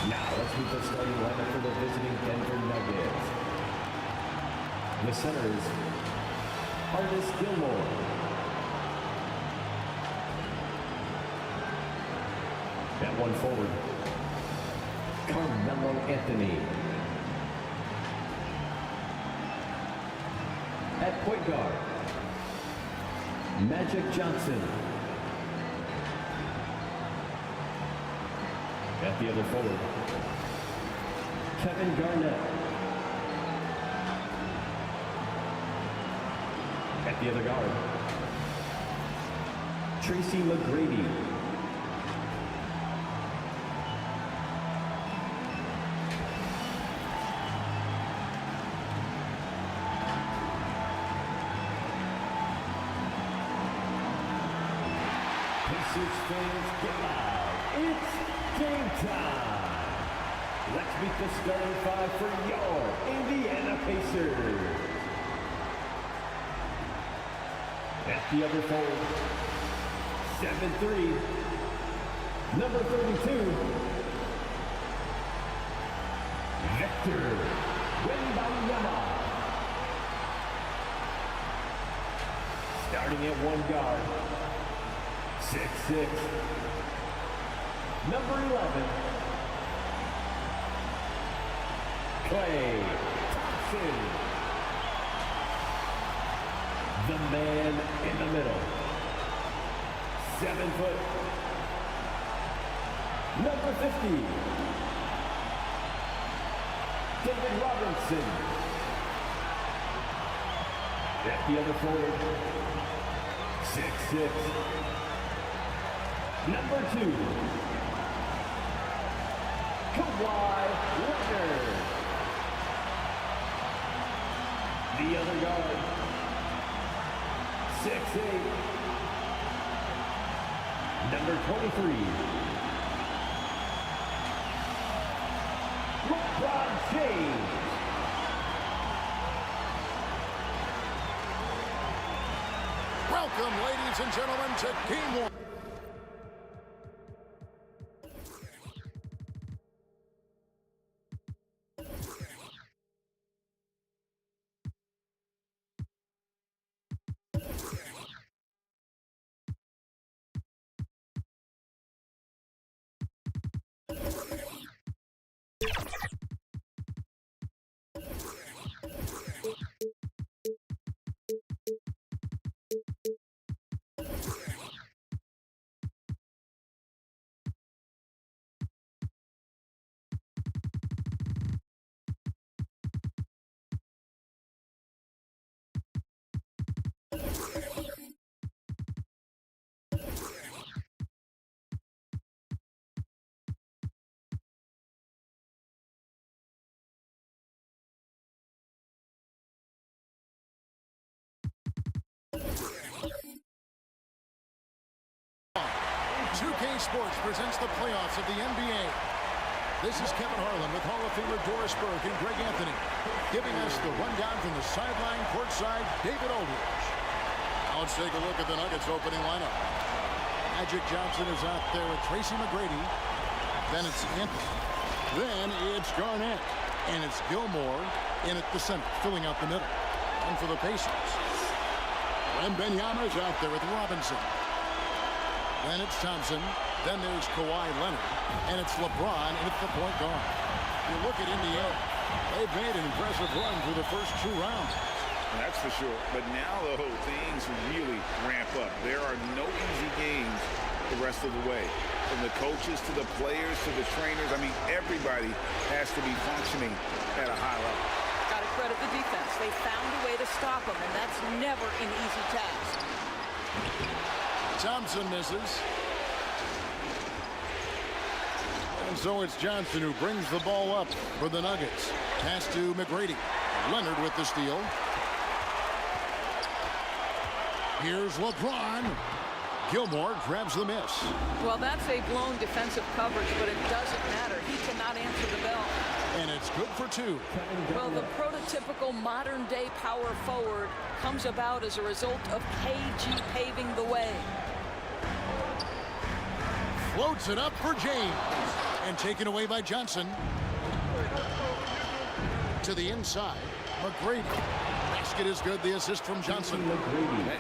Now let's meet the starting lineup for the visiting Denver Nuggets. The centers, Artis Gilmore, at one forward, Carmelo Anthony. At point guard, Magic Johnson. At the other forward, Kevin Garnett. At the other guard, Tracy McGrady. Pacers fans, get loud. It's game time. Let's meet the starting five for your Indiana Pacers. At the other fold, 7'3", number 32, Victor Wembanyama. Starting at one guard, 6'6", number 11, KLAY Thompson. The man in the middle, 7 foot, number 50, David Robinson. At the other forward, 6'6", number 2, KAWHI Leonard. The other guard, 6'8", number 23, LeBron James. Welcome, ladies and gentlemen, to Game 1. Sports presents the playoffs of the NBA. This is Kevin Harlan with Hall of Famer Doris Burke and Greg Anthony, giving us the rundown from the sideline, courtside, David Aldridge. Now let's take a look at the Nuggets opening lineup. Magic Johnson is out there with Tracy McGrady. Then it's Anthony. Then it's Garnett. And it's Gilmore in at the center, filling out the middle. And for the Pacers, WEMBANYAMA is out there with Robinson. Then it's Thompson. Then there's KAWHI Leonard. And it's LeBron in at the point guard. You look at Indiana. They've made an impressive run through the first 2 rounds. That's for sure. But now, though, things really ramp up. There are no easy games the rest of the way. From the coaches to the players to the trainers, I mean, everybody has to be functioning at a high level. Got to credit the defense. They found a way to stop them, and that's never an easy task. Thompson misses. And so it's Johnson who brings the ball up for the Nuggets. Pass to McGrady. Leonard with the steal. Here's LeBron. Gilmore grabs the miss. Well, that's a blown defensive coverage, but it doesn't matter. He cannot answer the bell. And it's good for 2. Well, the prototypical modern-day power forward comes about as a result of KG paving the way. Floats it up for James. And taken away by Johnson. To the inside. McGrady. Basket is good. The assist from Johnson.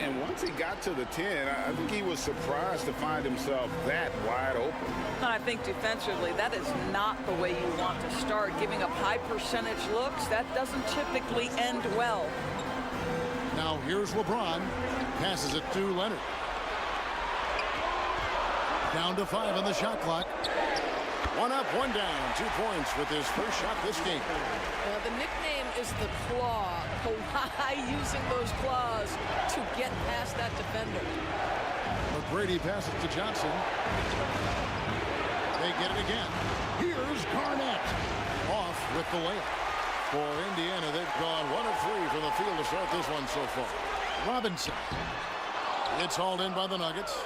And once he got to the 10, I think he was surprised to find himself that wide open. And I think defensively, that is not the way you want to start. Giving up high percentage looks, that doesn't typically end well. Now here's LeBron. Passes it to Leonard. Down to 5 on the shot clock. 1 up, 1 down. 2 points with his first shot this game. The nickname is the claw. KAWHI using those claws to get past that defender. McGrady passes to Johnson. They get it again. Here's Garnett. Off with the layup. For Indiana, they've gone 1 of 3 from the field to start this one so far. Robinson. It's hauled in by the Nuggets.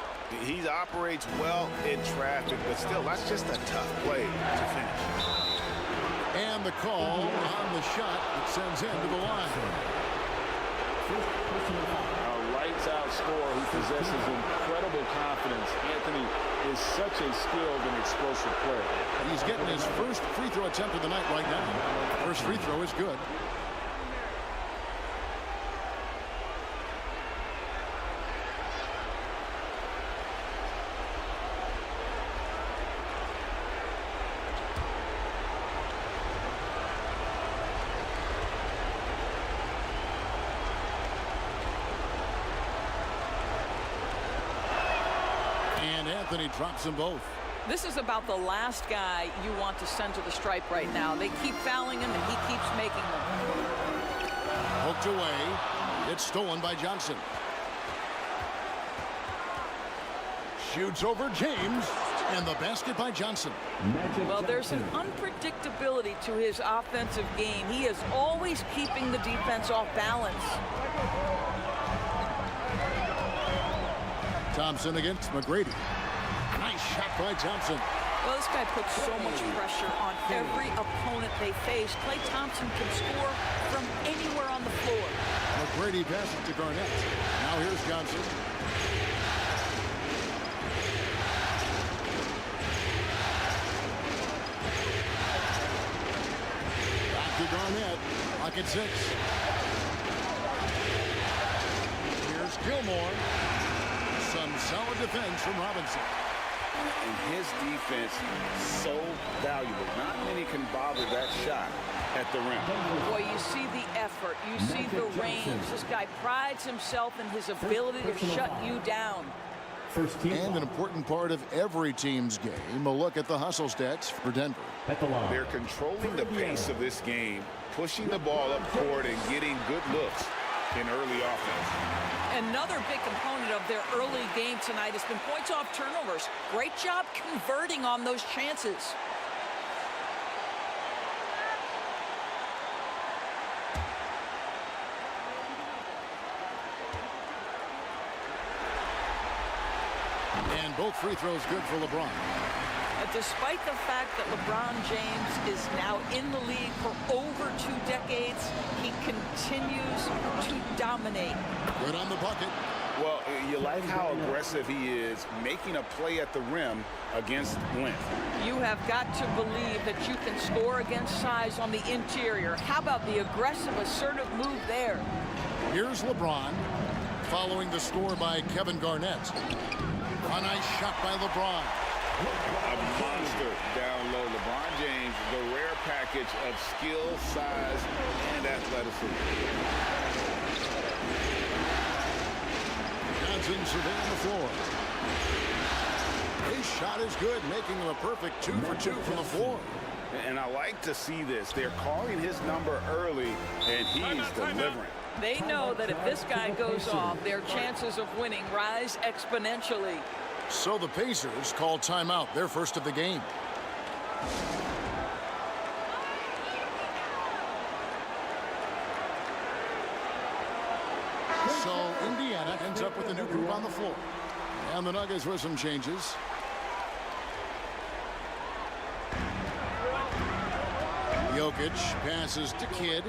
He operates well in traffic, but still, that's just a tough play to finish. And the call on the shot that sends him to the line. A lights-out scorer who possesses incredible confidence. Anthony is such a skilled and explosive player. He's getting his first free throw attempt of the night right now. First free throw is good. Anthony drops them both. This is about the last guy you want to send to the stripe right now. They keep fouling him, and he keeps making them. Poked away. It's stolen by Johnson. Shoots over James. And the basket by Johnson. Well, there's an unpredictability to his offensive game. He is always keeping the defense off balance. Thompson against McGrady. Nice shot by Thompson. Well, this guy puts so much pressure on every opponent they face. Klay Thompson can score from anywhere on the floor. McGrady passes to Garnett. Now here's Johnson. Back to Garnett. Pocket 6. Here's Gilmore. Some solid defense from Robinson. And his defense so valuable. Not many can bother that shot at the rim. Boy, you see the effort. You see the range. This guy prides himself in his ability to shut you down. And an important part of every team's game, a look at the hustle stats for Denver. They're controlling the pace of this game, pushing the ball up court and getting good looks in early offense. Another big component of their early game tonight has been points off turnovers. Great job converting on those chances. And both free throws good for LeBron. Despite the fact that LeBron James is now in the league for over 2 decades, he continues to dominate. Good on the bucket. Well, you like how aggressive he is, making a play at the rim against length. You have got to believe that you can score against size on the interior. How about the aggressive, assertive move there? Here's LeBron, following the score by Kevin Garnett. A nice shot by LeBron. A monster down low. LeBron James, the rare package of skill, size, and athleticism. Johnson surveying the floor. His shot is good, making him a perfect 2 for 2 from the floor. And I like to see this. They're calling his number early, and he's delivering. They know that if this guy goes off, their chances of winning rise exponentially. So the Pacers call timeout, their first of the game. So Indiana ends up with a new group on the floor. And the Nuggets with some changes. Jokic passes to Kidd.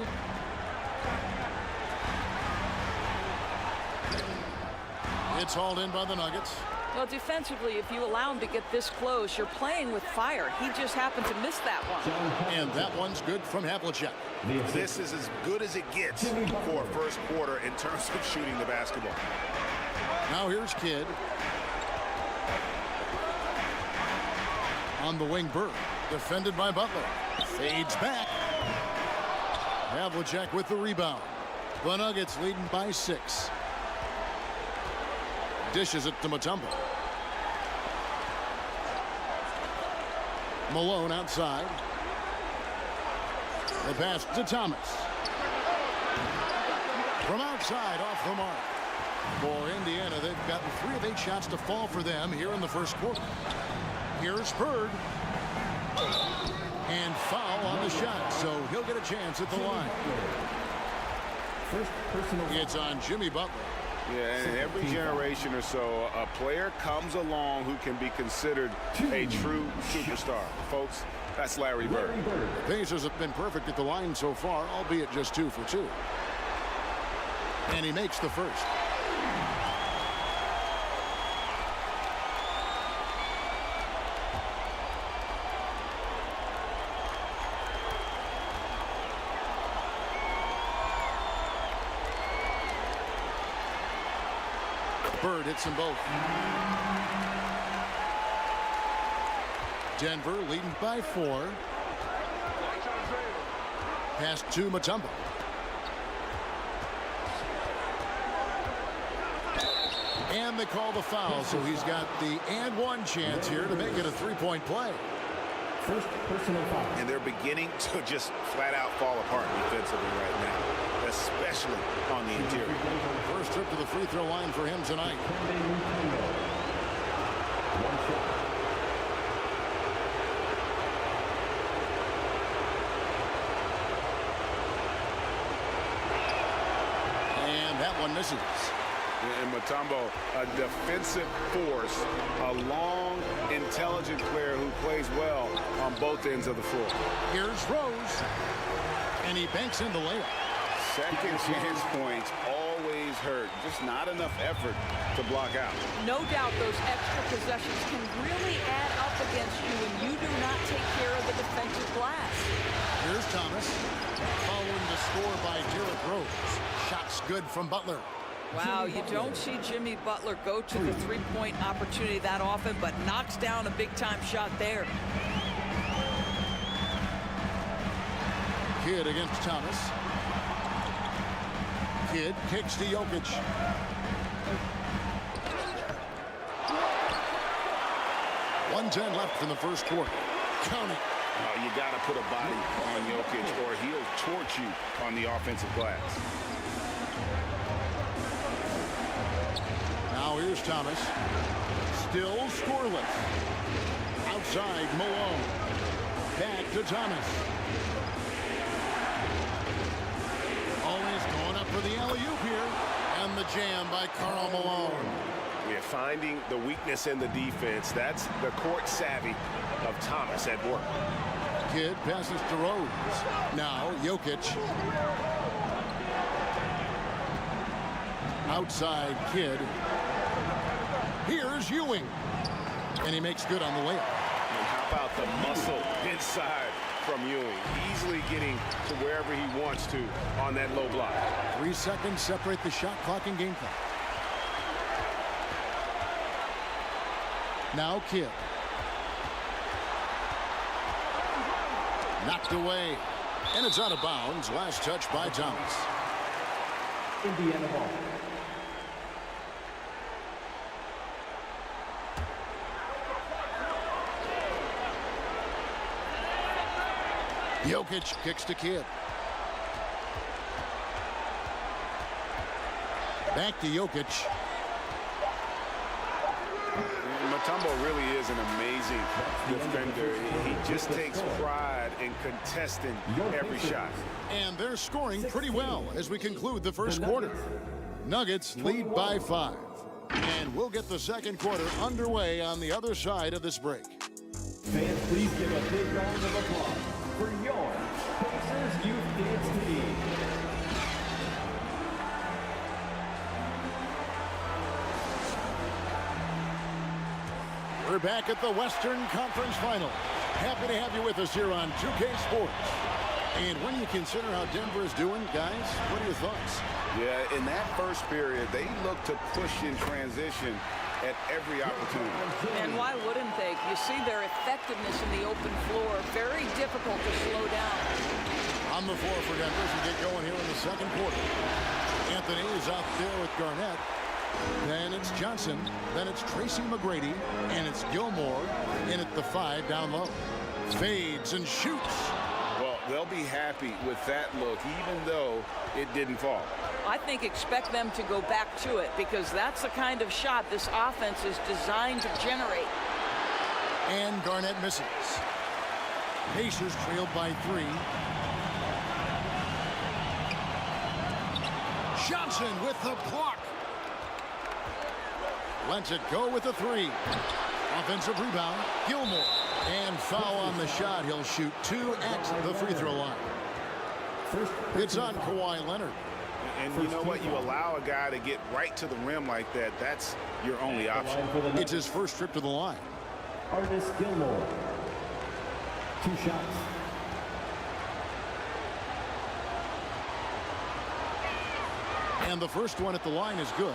It's hauled in by the Nuggets. Well, defensively, if you allow him to get this close, you're playing with fire. He just happened to miss that one. And that one's good from Havlicek. This is as good as it gets for a first quarter in terms of shooting the basketball. Now here's Kidd. On the wing, Bird. Defended by Butler. Fades back. Havlicek with the rebound. The Nuggets leading by 6. Dishes it to Mutombo. Malone outside. The pass to Thomas. From outside, off the mark. For Indiana, they've gotten 3 of 8 shots to fall for them here in the first quarter. Here's Bird. And foul on the shot, so he'll get a chance at the line. First personal. It's on Jimmy Butler. Yeah, and every generation or so, a player comes along who can be considered a true superstar. Folks, that's Larry Bird. The Pacers have been perfect at the line so far, albeit just 2 for 2. And he makes the first. Bird hits them both. Denver leading by 4. Pass to Mutombo. And they call the foul, so he's got the and 1 chance here to make it a 3-point play. First personal foul. And they're beginning to just flat out fall apart defensively right now, especially on the interior. First trip to the free throw line for him tonight. One shot. And that one misses. And Mutombo, a defensive force, a long, intelligent player who plays well on both ends of the floor. Here's Rose. And he banks in the layup. Second chance points always hurt. Just not enough effort to block out. No doubt those extra possessions can really add up against you when you do not take care of the defensive glass. Here's Thomas. Following the score by Derrick Rose. Shots good from Butler. Wow, you don't see Jimmy Butler go to the 3-point opportunity that often, but knocks down a big-time shot there. Kidd against Thomas. Kidd kicks to Jokic. .110 left in the first quarter. Counting. You got to put a body on Jokic or he'll torch you on the offensive glass. Now here's Thomas. Still scoreless. Outside, Malone. Back to Thomas. Always going up for the alley-oop here. And the jam by Karl Malone. We're finding the weakness in the defense. That's the court savvy of Thomas at work. Kidd passes to Rose. Now Jokic. Outside Kidd. Here's Ewing. And he makes good on the layup. And how about the muscle inside from Ewing? Easily getting to wherever he wants to on that low block. 3 seconds separate the shot clock and game clock. Now Kidd. Knocked away. And it's out of bounds. Last touch by Thomas. Indiana ball. Jokic kicks to Kidd. Back to Jokic. Mutombo really is an amazing defender. He just takes pride in contesting every shot. And they're scoring pretty well as we conclude the first quarter. Nuggets lead by 5. And we'll get the second quarter underway on the other side of this break. Fans, please give a big round of applause for your Pacers Youth Dance Team. We're back at the Western Conference Final. Happy to have you with us here on 2K Sports. And when you consider how Denver is doing, guys, what are your thoughts? Yeah, in that first period, they looked to push in transition at every opportunity. And why wouldn't they? You see their effectiveness in the open floor. Very difficult to slow down. On the floor for Denver as we get going here in the second quarter. Anthony is out there with Garnett. Then it's Johnson. Then it's Tracy McGrady. And it's Gilmore in at the 5 down low. Fades and shoots. Well, they'll be happy with that look, even though it didn't fall. I think expect them to go back to it because that's the kind of shot this offense is designed to generate. And Garnett misses. Pacers trailed by 3. Johnson with the block. Lets it go with the 3. Offensive rebound, Gilmore. And foul on the shot. He'll shoot 2 at the free throw line. It's on Kawhi Leonard. And you know what? You allow a guy to get right to the rim like that. That's your only option. It's his first trip to the line. Artist Gilmore. 2 shots. And the first one at the line is good.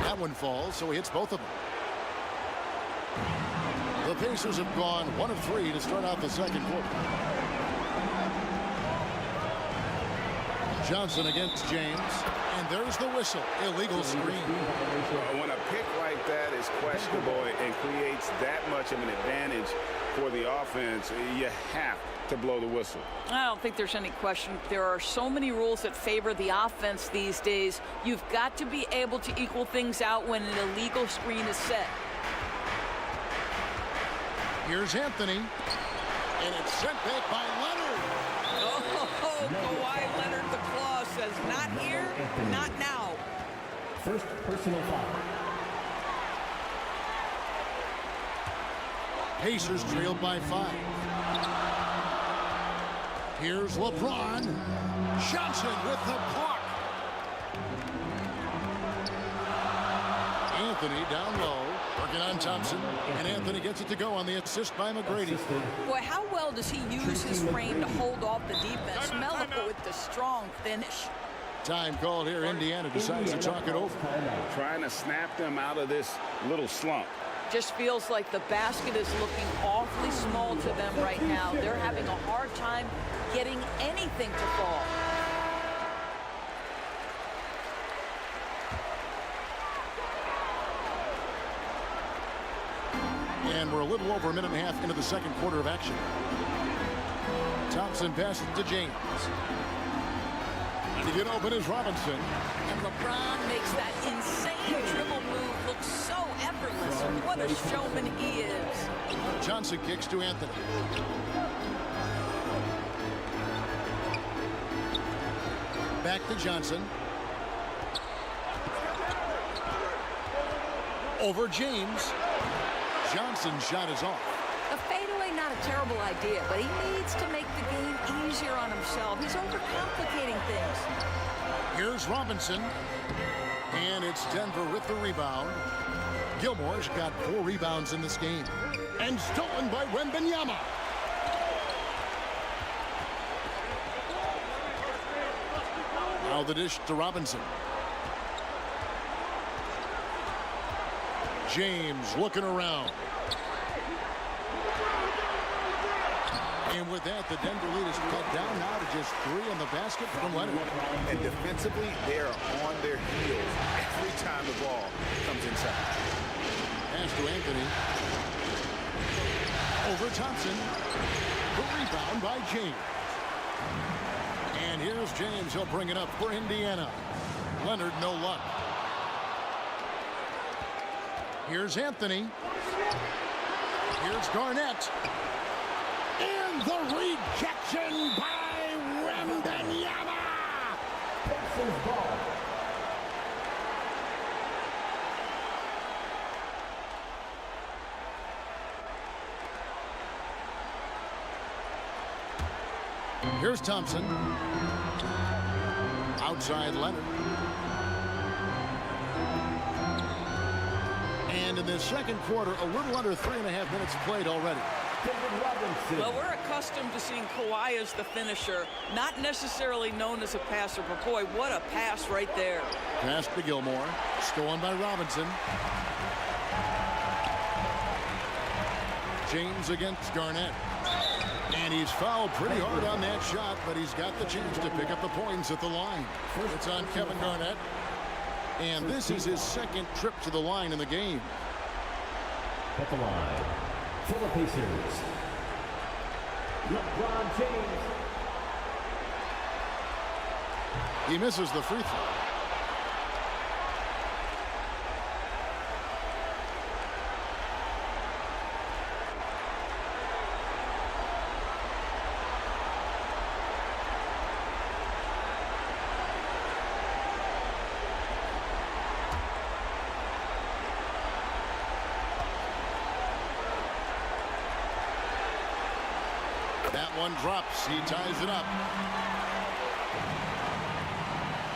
That one falls, so he hits both of them. The Pacers have gone 1 of 3 to start out the second quarter. Johnson against James, and there's the whistle. Illegal screen. When a pick like that is questionable and creates that much of an advantage for the offense, you have to blow the whistle. I don't think there's any question. There are so many rules that favor the offense these days. You've got to be able to equal things out when an illegal screen is set. Here's Anthony, and it's sent back by Leonard. Oh, Kawhi Leonard, the claw says, not here, not now. First personal foul. Pacers trailed by 5. Here's LeBron. Johnson with the block. Anthony down low, working on Thompson, and Anthony gets it to go on the assist by McGrady. Boy, how well does he use his frame to hold off the defense? Melo with the strong finish. Time called here. Indiana decides to talk it over. Trying to snap them out of this little slump. Just feels like the basket is looking awfully small to them right now. They're having a hard time getting anything to fall. And we're a little over a minute and a half into the second quarter of action. Thompson passes to James. To get open is Robinson. And LeBron makes that insane dribble move look so effortless. What a showman he is. Johnson kicks to Anthony. Back to Johnson. Over James. Johnson's shot is off. A fadeaway, not a terrible idea, but he needs to make the game easier on himself. He's overcomplicating things. Here's Robinson. And it's Denver with the rebound. Gilmore's got 4 rebounds in this game. And stolen by Wembanyama. Now the dish to Robinson. James looking around. And with that, the Denver lead is cut down now to just 3 on the basket from Leonard. And defensively, they are on their heels every time the ball comes inside. Pass to Anthony. Over Thompson. The rebound by James. And here's James. He'll bring it up for Indiana. Leonard, no luck. Here's Anthony. Here's Garnett. And the rejection by Wembanyama. Texas ball. Here's Thompson. Outside Leonard. And in the second quarter, a little under 3.5 minutes played already. Well, we're accustomed to seeing Kawhi as the finisher, not necessarily known as a passer, but boy, what a pass right there. Pass to Gilmore. Stolen by Robinson. James against Garnett. And he's fouled pretty hard on that shot, but he's got the chance to pick up the points at the line. It's on Kevin Garnett. And this is his second trip to the line in the game. At the line for the Pacers, LeBron James. He misses the free throw. That one drops. He ties it up.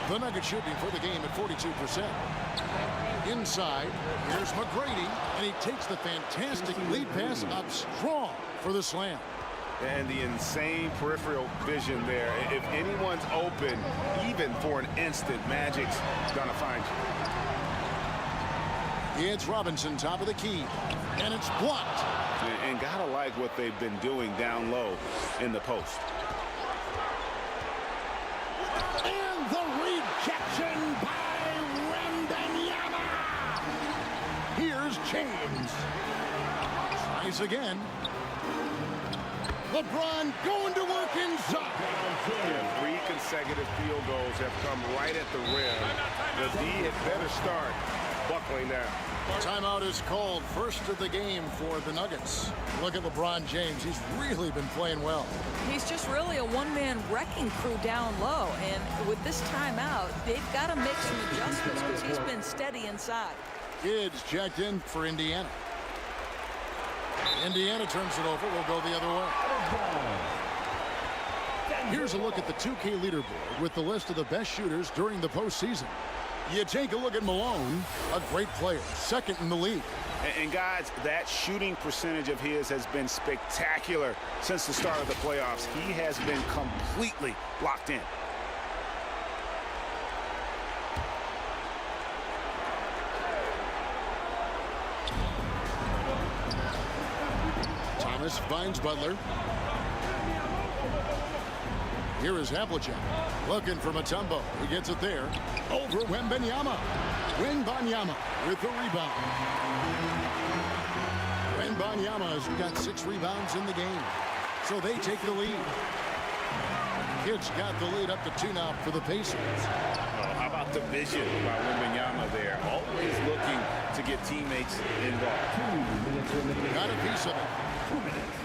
The Nuggets shooting for the game at 42%. Inside, here's McGrady, and he takes the fantastic lead pass up strong for the slam. And the insane peripheral vision there. If anyone's open, even for an instant, Magic's gonna find you. It's Robinson, top of the key, and it's blocked. And gotta like what they've been doing down low in the post. And the rejection by Wembanyama. Here's James. Tries again. LeBron going to work inside. Yeah, 3 consecutive field goals have come right at the rim. The D had better start buckling down. Timeout is called. First of the game for the Nuggets. Look at LeBron James. He's really been playing well. He's just really a one-man wrecking crew down low. And with this timeout, they've got to make some adjustments because he's been steady inside. Kids checked in for Indiana. Indiana turns it over. We'll go the other way. Here's a look at the 2K leaderboard with the list of the best shooters during the postseason. You take a look at Malone, a great player, second in the league. And guys, that shooting percentage of his has been spectacular since the start of the playoffs. He has been completely locked in. Thomas finds Butler. Here is Havlicek looking for Mutombo. He gets it there. Over Wembanyama. Wembanyama with the rebound. Wembanyama's got 6 rebounds in the game. So they take the lead. Kids got the lead up to 2 now for the Pacers. Oh, how about the vision by Wembanyama there? Always looking to get teammates involved. 2 minutes remaining. Got a piece of it. 2 minutes.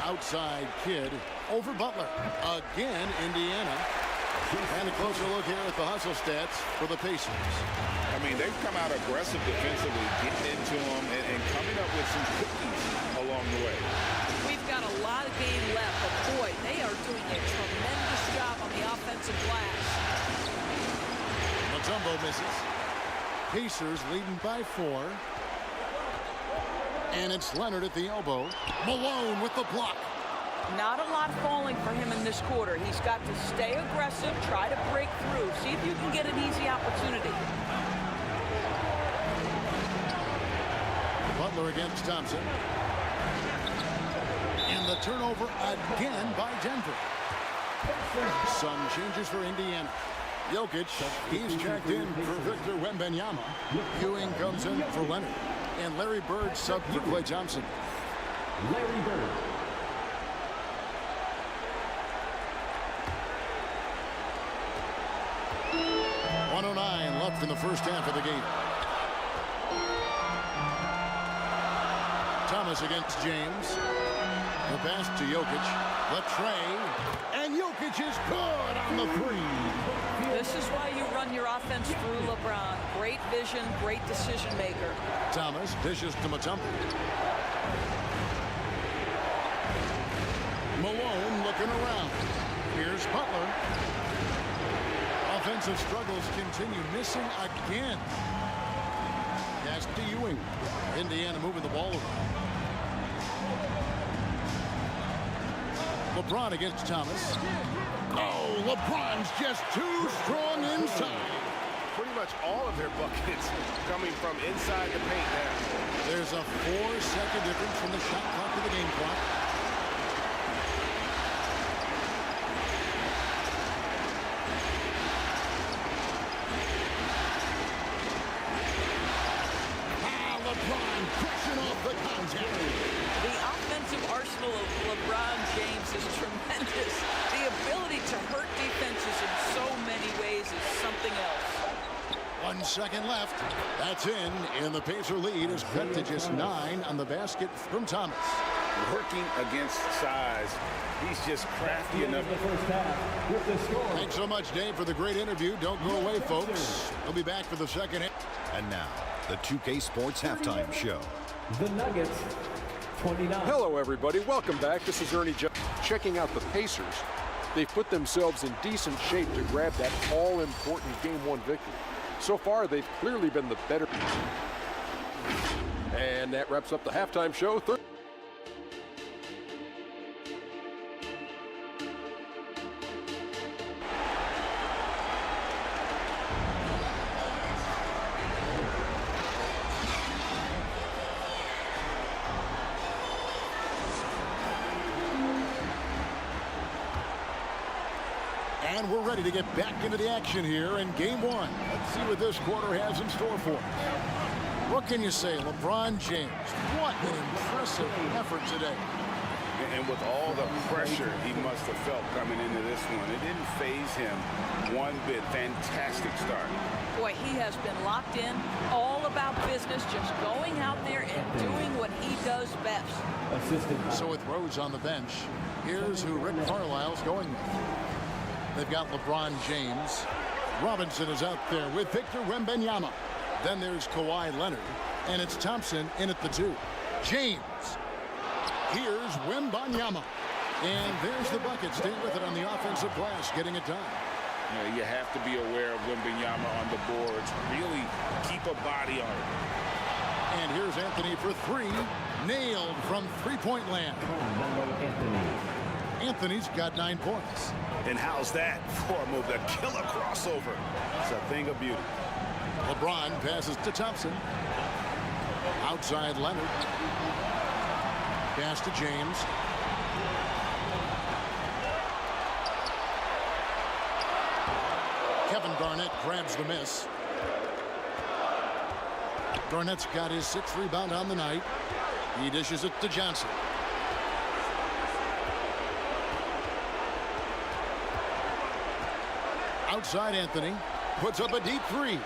Outside Kid over Butler. Again, Indiana. And a closer look here at the hustle stats for the Pacers. I mean, they've come out aggressive defensively, getting into them and coming up with some cookies along the way. We've got a lot of game left, but boy, they are doing a tremendous job on the offensive glass. Mutombo misses. Pacers leading by 4. And it's Leonard at the elbow. Malone with the block. Not a lot falling for him in this quarter. He's got to stay aggressive, try to break through, see if you can get an easy opportunity. Butler against Thompson. And the turnover again by Denver. Some changes for Indiana. Jokic, he's checked in for Victor Wembanyama. Ewing comes in for Leonard. And Larry Bird sub for Klay Thompson. Larry Bird. .109 left in the first half of the game. Thomas against James. The pass to Jokic. The tray. And Jokic is good on the 3. This is why you run your offense through LeBron. Great vision, great decision maker. Thomas dishes to Mutombo. Malone looking around. Here's Butler. Offensive struggles continue, missing again. Pass to Ewing. Indiana moving the ball around. LeBron against Thomas. Oh, LeBron's just too strong inside. Pretty much all of their buckets coming from inside the paint now. There's a 4-second difference from the shot clock to the game clock. LeBron pushing off the contact. The offensive arsenal of LeBron James is tremendous. The ability to hurt defenses in so many ways is something else. 1 second left. That's in. And the Pacer lead is cut to just 9 on the basket from Thomas. Working against size. He's just crafty enough. The first half with the score. Thanks so much, Dave, for the great interview. Don't go away, folks. We'll be back for the second half. And now, the 2K Sports Halftime Show. The Nuggets, 29. Hello, everybody. Welcome back. This is Ernie checking out the Pacers. They've put themselves in decent shape to grab that all-important Game 1 victory. So far, they've clearly been the better. And that wraps up the halftime show. And we're ready to get back into the action here in Game 1. Let's see what this quarter has in store for us. What can you say, LeBron James? What an impressive effort today. And with all the pressure he must have felt coming into this one, it didn't faze him one bit. Fantastic start. Boy, he has been locked in, all about business, just going out there and doing what he does best. So with Rose on the bench, here's who Rick Carlisle's going with. They've got LeBron James. Robinson is out there with Victor Wembanyama. Then there's Kawhi Leonard. And it's Thompson in at the 2. James. Here's Wembanyama. And there's the bucket. Stay with it on the offensive glass, getting it done. You have to be aware of Wembanyama on the boards. Really keep a body on it. And here's Anthony for 3. Nailed from three-point land. Anthony's got 9 points. And how's that for a move? The killer crossover. It's a thing of beauty. LeBron passes to Thompson. Outside Leonard. Pass to James. Kevin Garnett grabs the miss. Garnett's got his 6th rebound on the night. He dishes it to Johnson. Outside Anthony. Puts up a deep 3.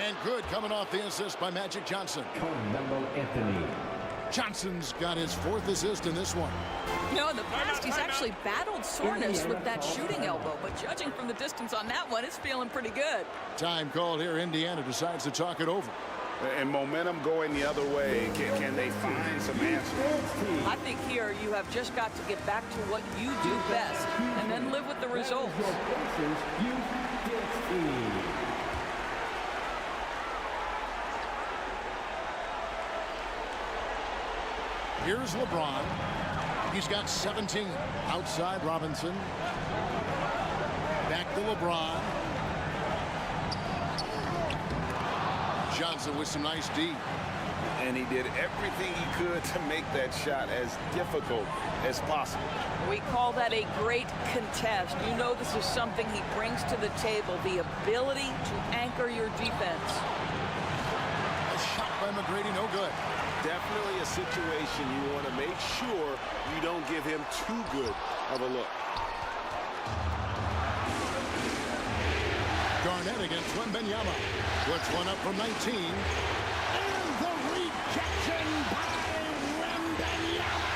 And good, coming off the assist by Magic Johnson. Anthony. Johnson's got his 4th assist in this one. In the past, he's actually battled soreness with that shooting elbow, but judging from the distance on that one, it's feeling pretty good. Time called here. Indiana decides to talk it over. And momentum going the other way. Can they find some answers? I think here you have just got to get back to what you do best and then live with the results. Here's LeBron. He's got 17. Outside Robinson. Back to LeBron. Johnson with some nice D. And he did everything he could to make that shot as difficult as possible. We call that a great contest. You know this is something he brings to the table, the ability to anchor your defense. A shot by McGrady, no good. Definitely a situation you want to make sure you don't give him too good of a look. Garnett against Wembanyama. Puts one up from 19. And the rejection by Wembanyama.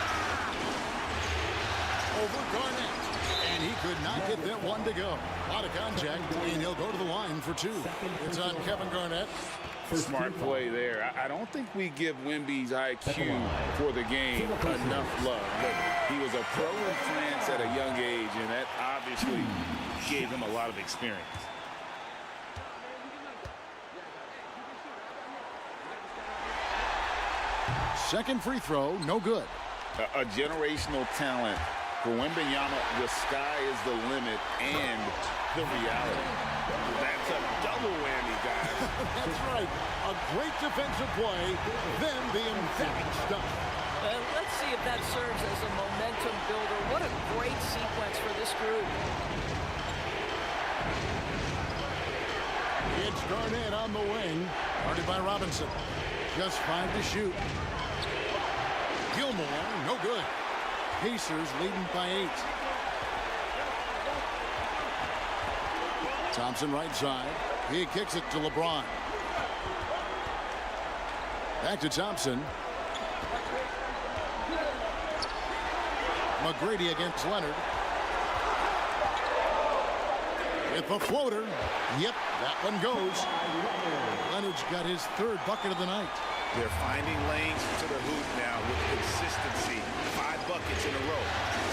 Over Garnett. And he could not get that one to go. Out of contact, and he'll go to the line for two. It's on Kevin Garnett. Smart play there. I don't think we give Wemby's IQ for the game enough love. But he was a pro in France at a young age, and that obviously gave him a lot of experience. Second free throw, no good. A generational talent. For Wembanyama, the sky is the limit and the reality. That's a double whammy, guys. That's right. A great defensive play, then the emphatic stuff. Let's see if that serves as a momentum builder. What a great sequence for this group. It's Garnett on the wing. Guarded by Robinson. Just 5 to shoot. Gilmore, no good. Pacers leading by 8. Thompson right side. He kicks it to LeBron. Back to Thompson. McGrady against Leonard. With the floater. Yep, that one goes. Leonard's got his 3rd bucket of the night. They're finding lanes to the hoop now with consistency. 5 buckets in a row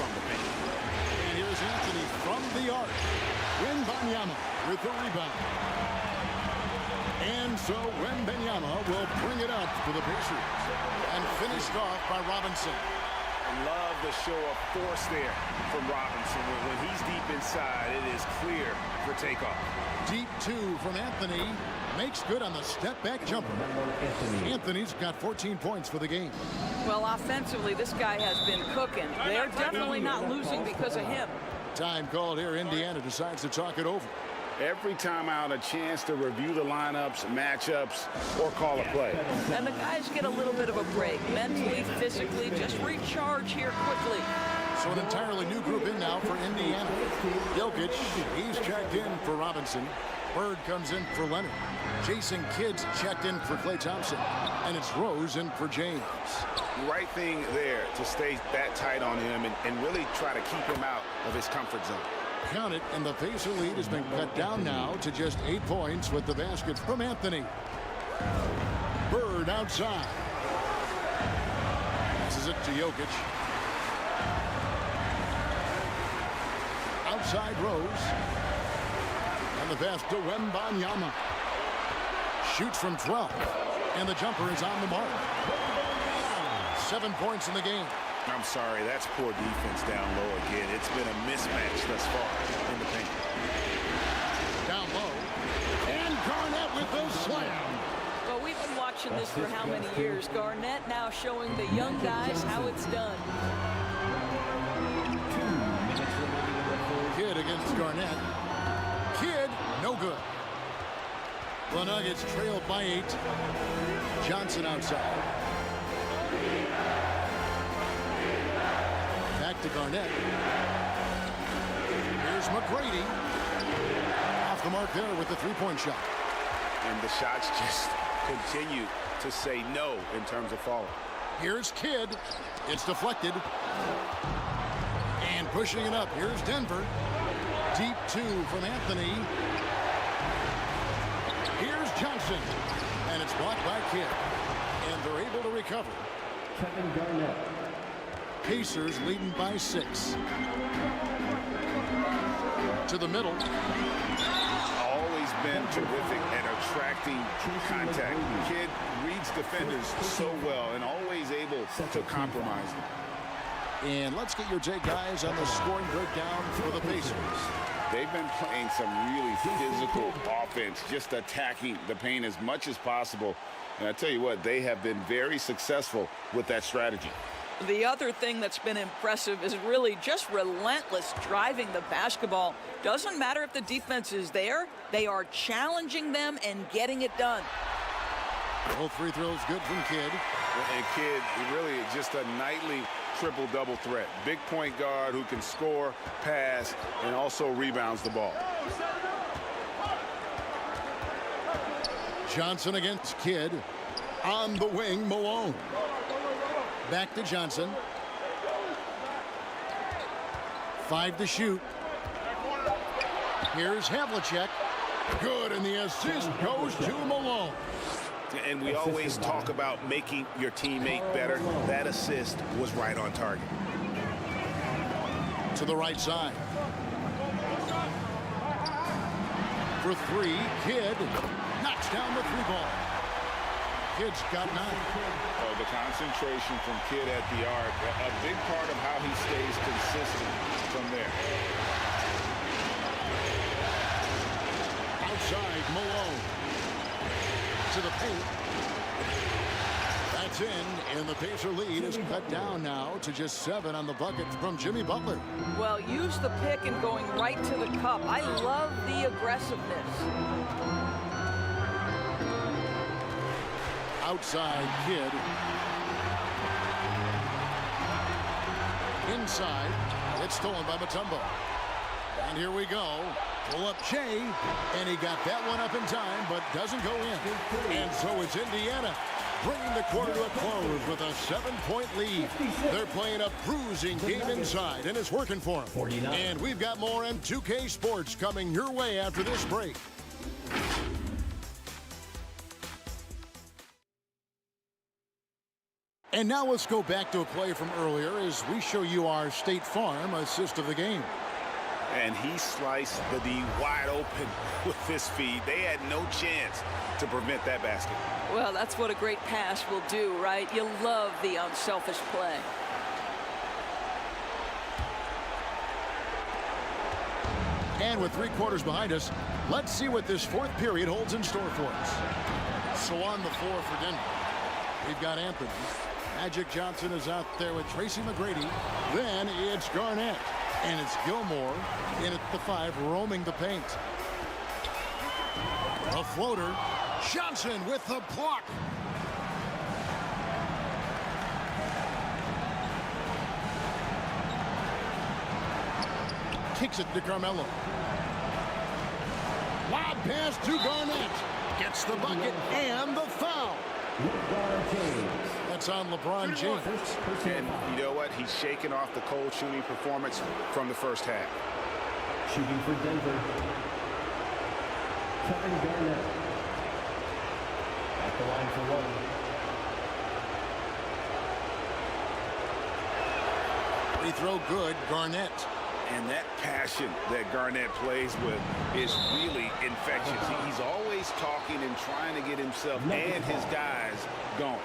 from the paint. And here's Anthony from the arc. Wembanyama with the rebound. And so Wembanyama will bring it up for the Pacers. And finished off by Robinson. I love the show of force there from Robinson. When he's deep inside, it is clear for takeoff. Deep 2 from Anthony. Makes good on the step-back jumper. Anthony's got 14 points for the game. Well, offensively, this guy has been cooking. They're definitely not losing because of him. Time called here. Indiana decides to talk it over. Every time out, a chance to review the lineups, matchups, or call a play. And the guys get a little bit of a break. Mentally, physically, just recharge here quickly. So an entirely new group in now for Indiana. Jokic, he's checked in for Robinson. Bird comes in for Leonard. Jason Kidd's checked in for Klay Thompson. And it's Rose in for James. Right thing there to stay that tight on him and really try to keep him out of his comfort zone. Count it, and the Pacer lead has been cut down now to just 8 points with the basket from Anthony. Bird outside. Passes it to Jokic. Outside Rose. And the pass to Wembanyama. Shoots from 12. And the jumper is on the mark. 7 points in the game. I'm sorry, that's poor defense down low again. It's been a mismatch thus far in the paint. Down low. And Garnett with the slam. Well, we've been watching this for how many years? Garnett now showing the young guys how it's done. Kidd against Garnett. Kidd, no good. The Nuggets trailed by 8. Johnson outside. Back to Garnett. Here's McGrady. Off the mark there with the 3-point shot. And the shots just continue to say no in terms of falling. Here's Kidd. It's deflected. And pushing it up. Here's Denver. Deep 2 from Anthony. Here's Johnson. And it's blocked by Kidd. And they're able to recover. Kevin Garnett. Pacers leading by 6. To the middle. Always He's been terrific at attracting contact. Kid reads defenders so well and always able to compromise them. And let's get your take, guys, on the scoring breakdown for the Pacers. They've been playing some really physical offense, just attacking the paint as much as possible. And I tell you what, they have been very successful with that strategy. The other thing that's been impressive is really just relentless driving the basketball. Doesn't matter if the defense is there, they are challenging them and getting it done. Both free throws good from Kidd. And Kidd, really just a nightly triple-double threat. Big point guard who can score, pass, and also rebounds the ball. Johnson against Kidd. On the wing, Malone. Back to Johnson. 5 to shoot. Here's Havlicek. Good, and the assist goes to Malone. And we always talk about making your teammate better. That assist was right on target. To the right side. For 3, Kidd knocks down the 3-ball. Kidd's got 9. Oh, the concentration from Kidd at the arc, a big part of how he stays consistent from there. Outside, Malone. To the paint. That's in, and the Pacer lead is cut down now to just 7 on the bucket from Jimmy Butler. Well, use the pick and going right to the cup. I love the aggressiveness. Outside, Kidd. Inside, it's stolen by Mutombo. And here we go. Pull up Shea, and he got that one up in time, but doesn't go in. And so it's Indiana bringing the quarter to a close with a 7-point lead. They're playing a bruising game inside, and it's working for them. And we've got more M2K Sports coming your way after this break. And now let's go back to a play from earlier as we show you our State Farm assist of the game. And he sliced the D wide open with his feed. They had no chance to prevent that basket. Well, that's what a great pass will do, right? You love the unselfish play. And with 3 quarters behind us, let's see what this 4th period holds in store for us. So on the floor for Denver, we've got Anthony. Magic Johnson is out there with Tracy McGrady. Then it's Garnett. And it's Gilmore in at the 5, roaming the paint. A floater. Johnson with the block. Kicks it to Carmelo. Lob pass to Garnett. Gets the bucket and the foul. That's on LeBron James. And you know what? He's shaking off the cold shooting performance from the first half. Shooting for Denver, Kevin Garnett. At the line for 1. Free throw good, Garnett. And that passion that Garnett plays with is really infectious. He's always talking and trying to get himself and his guys going.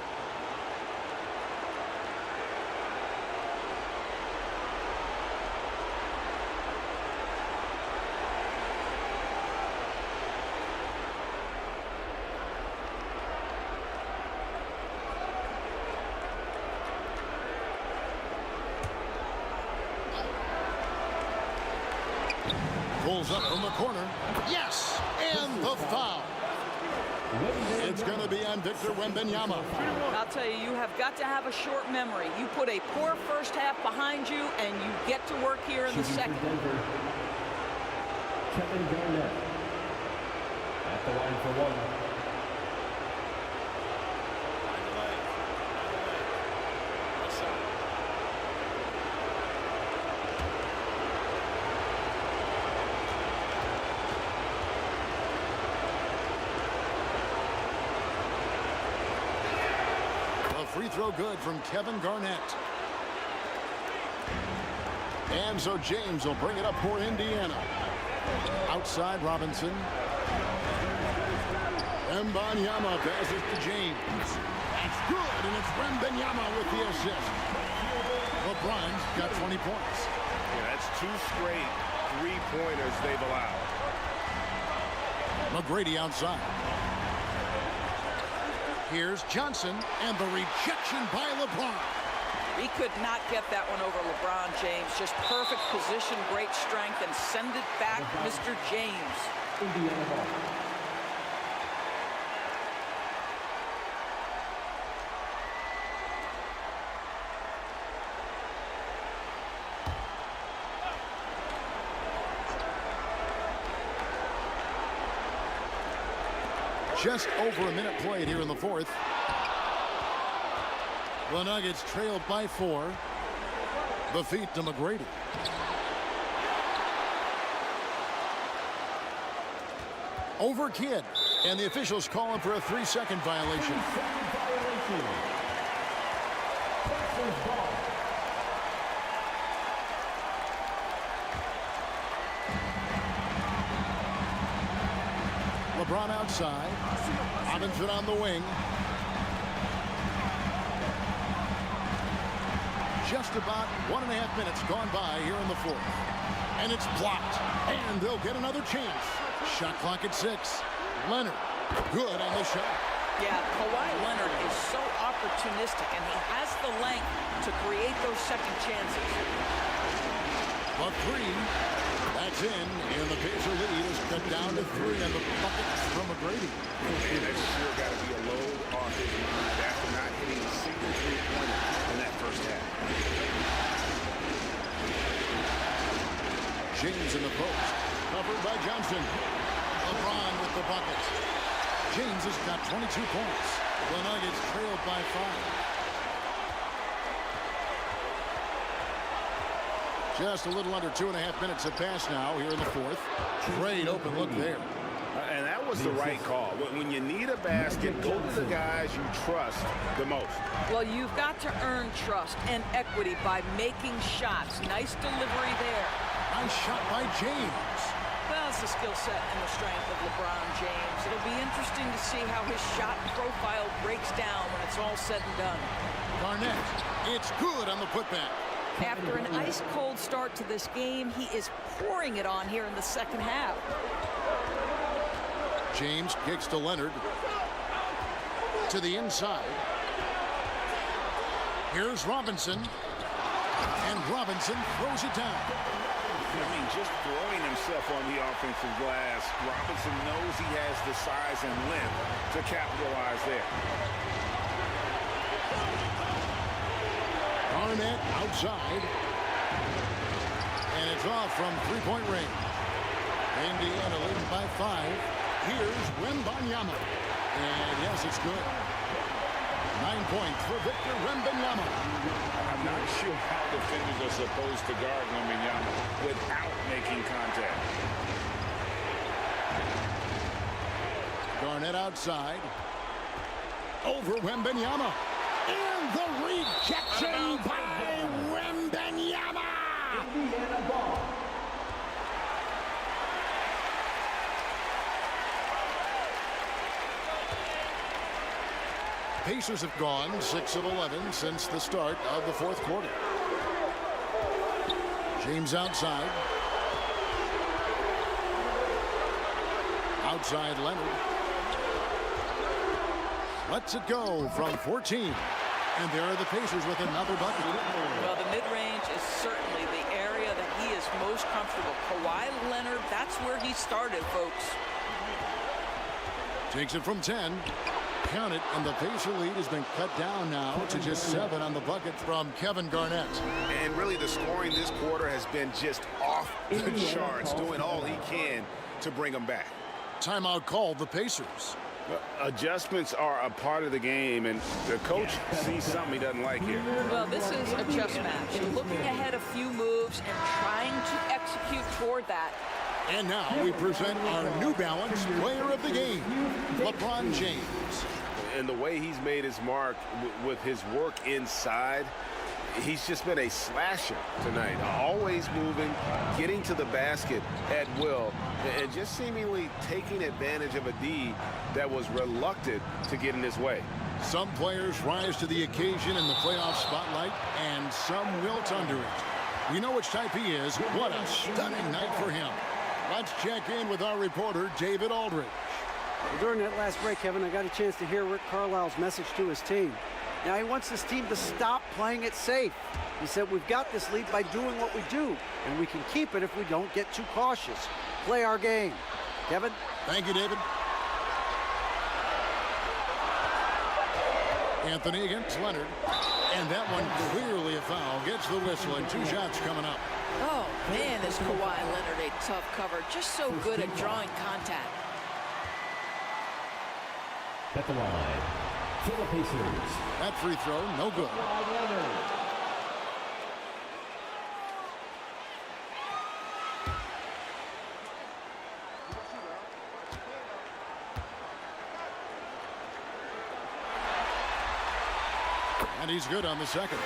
Pulls up from the corner. Yes! And the foul. It's going to be on Victor Wembanyama. I'll tell you, you have got to have a short memory. You put a poor first half behind you, and you get to work here in the second. Denver, Kevin Garnett. At the line for 1. Free throw good from Kevin Garnett. And so James will bring it up for Indiana. Outside Robinson. Wembanyama passes to James. That's good, and it's Wembanyama with the assist. LeBron's got 20 points. Yeah, that's 2 straight three-pointers they've allowed. McGrady outside. Here's Johnson, and the rejection by LeBron. He could not get that one over LeBron James. Just perfect position, great strength, and send it back, Mr. James. Indiana ball. Just over a minute played here in the fourth. The Nuggets trailed by 4. The feed to McGrady. Over Kidd. And the officials calling for a 3-second violation. LeBron outside. Robinson on the wing. Just about 1.5 minutes gone by here in the fourth. And it's blocked. And they'll get another chance. Shot clock at 6. Leonard, good on the shot. Yeah, Kawhi Leonard is so opportunistic, and he has the length to create those second chances. The 3. That's in. And the Pacer lead is cut down to 3. And the buckets from McGrady. Man, that's sure got to be a load off his mind after not hitting a single three-pointer in that first half. James in the post. Covered by Johnson. LeBron with the bucket. James has got 22 points. The Nuggets trailed by 5. Just a little under 2.5 minutes have passed now here in the fourth. Great open look there. And that was the right call. When you need a basket, go to the guys you trust the most. Well, you've got to earn trust and equity by making shots. Nice delivery there. Nice shot by James. Well, it's the skill set and the strength of LeBron James. It'll be interesting to see how his shot profile breaks down when it's all said and done. Garnett, it's good on the putback. After an ice-cold start to this game, he is pouring it on here in the second half. James kicks to Leonard. To the inside. Here's Robinson. And Robinson throws it down. I mean, just throwing himself on the offensive glass, Robinson knows he has the size and length to capitalize there. Garnett outside. And it's off from three-point range. Indiana leading by 5. Here's Wembanyama. And yes, it's good. 9 points for Victor Wembanyama. I'm not sure how defenders are supposed to guard Wembanyama without making contact. Garnett outside. Over Wembanyama. And the rejection by Wembanyama. Indiana ball. Pacers have gone 6 of 11 since the start of the fourth quarter. James outside. Outside Leonard. Lets it go from 14. And there are the Pacers with another bucket. Well, the mid-range is certainly the area that he is most comfortable. Kawhi Leonard, that's where he started, folks. Takes it from 10. Count it, and the Pacer lead has been cut down now to just 7 on the bucket from Kevin Garnett. And really, the scoring this quarter has been just off the charts, doing all he can to bring them back. Timeout called the Pacers. Adjustments are a part of the game, and the coach sees something he doesn't like here. Well, this is a chess match. Looking ahead a few moves and trying to execute toward that. And now we present our New Balance player of the game, LeBron James. And the way he's made his mark with his work inside, he's just been a slasher tonight. Always moving, getting to the basket at will, and just seemingly taking advantage of a D that was reluctant to get in his way. Some players rise to the occasion in the playoff spotlight, and some wilt under it. We know which type he is. What a stunning night for him. Let's check in with our reporter, David Aldridge. During that last break, Kevin, I got a chance to hear Rick Carlisle's message to his team. Now, he wants his team to stop playing it safe. He said, we've got this lead by doing what we do, and we can keep it if we don't get too cautious. Play our game. Kevin? Thank you, David. Anthony against Leonard. And that one clearly a foul. Gets the whistle, and 2 shots coming up. Oh, man, is Kawhi Leonard a tough cover. Just so good at drawing contact. At the line, for the Pacers. That free throw, no good. And he's good on the second.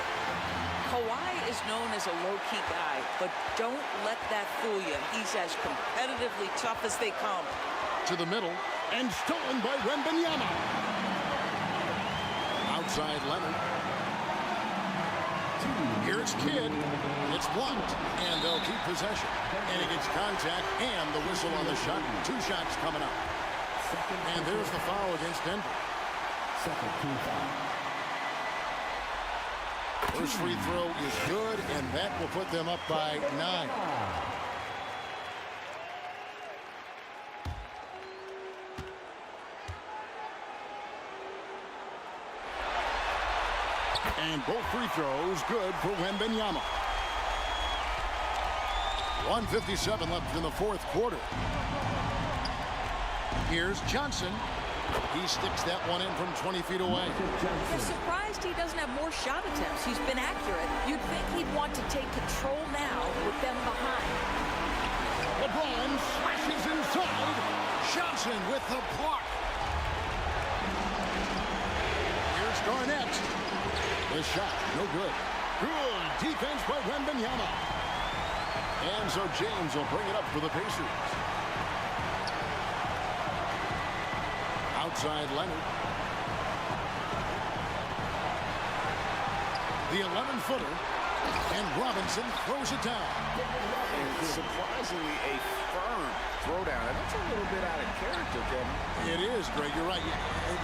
Kawhi is known as a low-key guy, but don't let that fool you. He's as competitively tough as they come. To the middle, and stolen by WEMBANYAMA. Outside Leonard. Here's Kidd. It's blocked, and they'll keep possession. And he gets contact and the whistle on the shot. 2 shots coming up. And there's the foul against Denver. Second team foul. First free throw is good, and that will put them up by 9. And both free throws good for WEMBANYAMA. 1:57 left in the 4th quarter. Here's Johnson. He sticks that one in from 20 feet away. I'm surprised he doesn't have more shot attempts. He's been accurate. You'd think he'd want to take control now with them behind. LeBron smashes inside. Johnson with the block. Here's Garnett. The shot, no good. Good defense by WEMBANYAMA. And so James will bring it up for the Pacers. Outside Leonard. The 11-footer. And Robinson throws it down. And surprisingly, a firm throwdown. And that's a little bit out of character, Kevin. It is, Greg. You're right.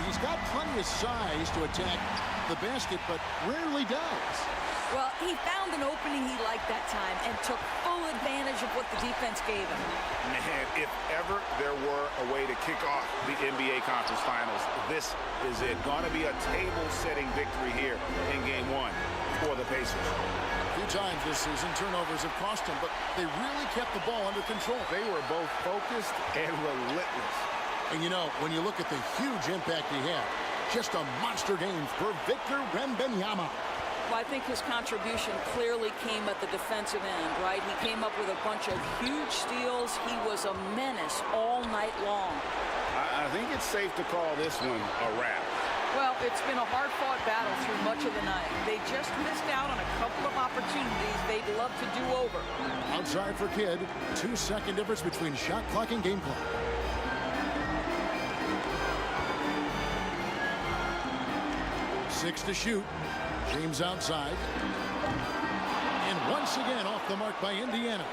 He's got plenty of size to attack the basket, but rarely does. Well, he found an opening he liked that time and took full advantage of what the defense gave him. Man, if ever there were a way to kick off the NBA Conference Finals, this is it. Going to be a table-setting victory here in Game 1 for the Pacers. A few times this season, turnovers have cost them, but they really kept the ball under control. They were both focused and relentless. And, you know, when you look at the huge impact he had, just a monster game for Victor WEMBANYAMA. Well, I think his contribution clearly came at the defensive end, right? He came up with a bunch of huge steals. He was a menace all night long. I think it's safe to call this one a wrap. Well, it's been a hard-fought battle through much of the night. They just missed out on a couple of opportunities they'd love to do over. Outside for Kidd. 2-second difference between shot clock and game clock. Six to shoot. James outside. And once again off the mark by Indiana.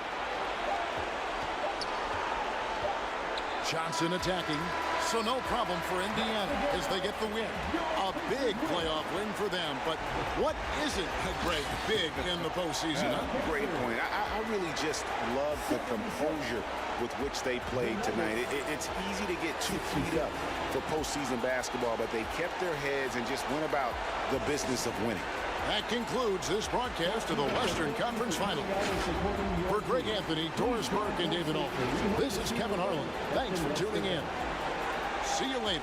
Johnson attacking. So no problem for Indiana as they get the win. A big playoff win for them. But what isn't a great big in the postseason? Great point. I really just love the composure with which they played tonight. It's easy to get too keyed up for postseason basketball, but they kept their heads and just went about the business of winning. That concludes this broadcast of the Western Conference Finals. For Greg Anthony, Doris Burke, and David Aldridge, this is Kevin Harlan. Thanks for tuning in. See you later.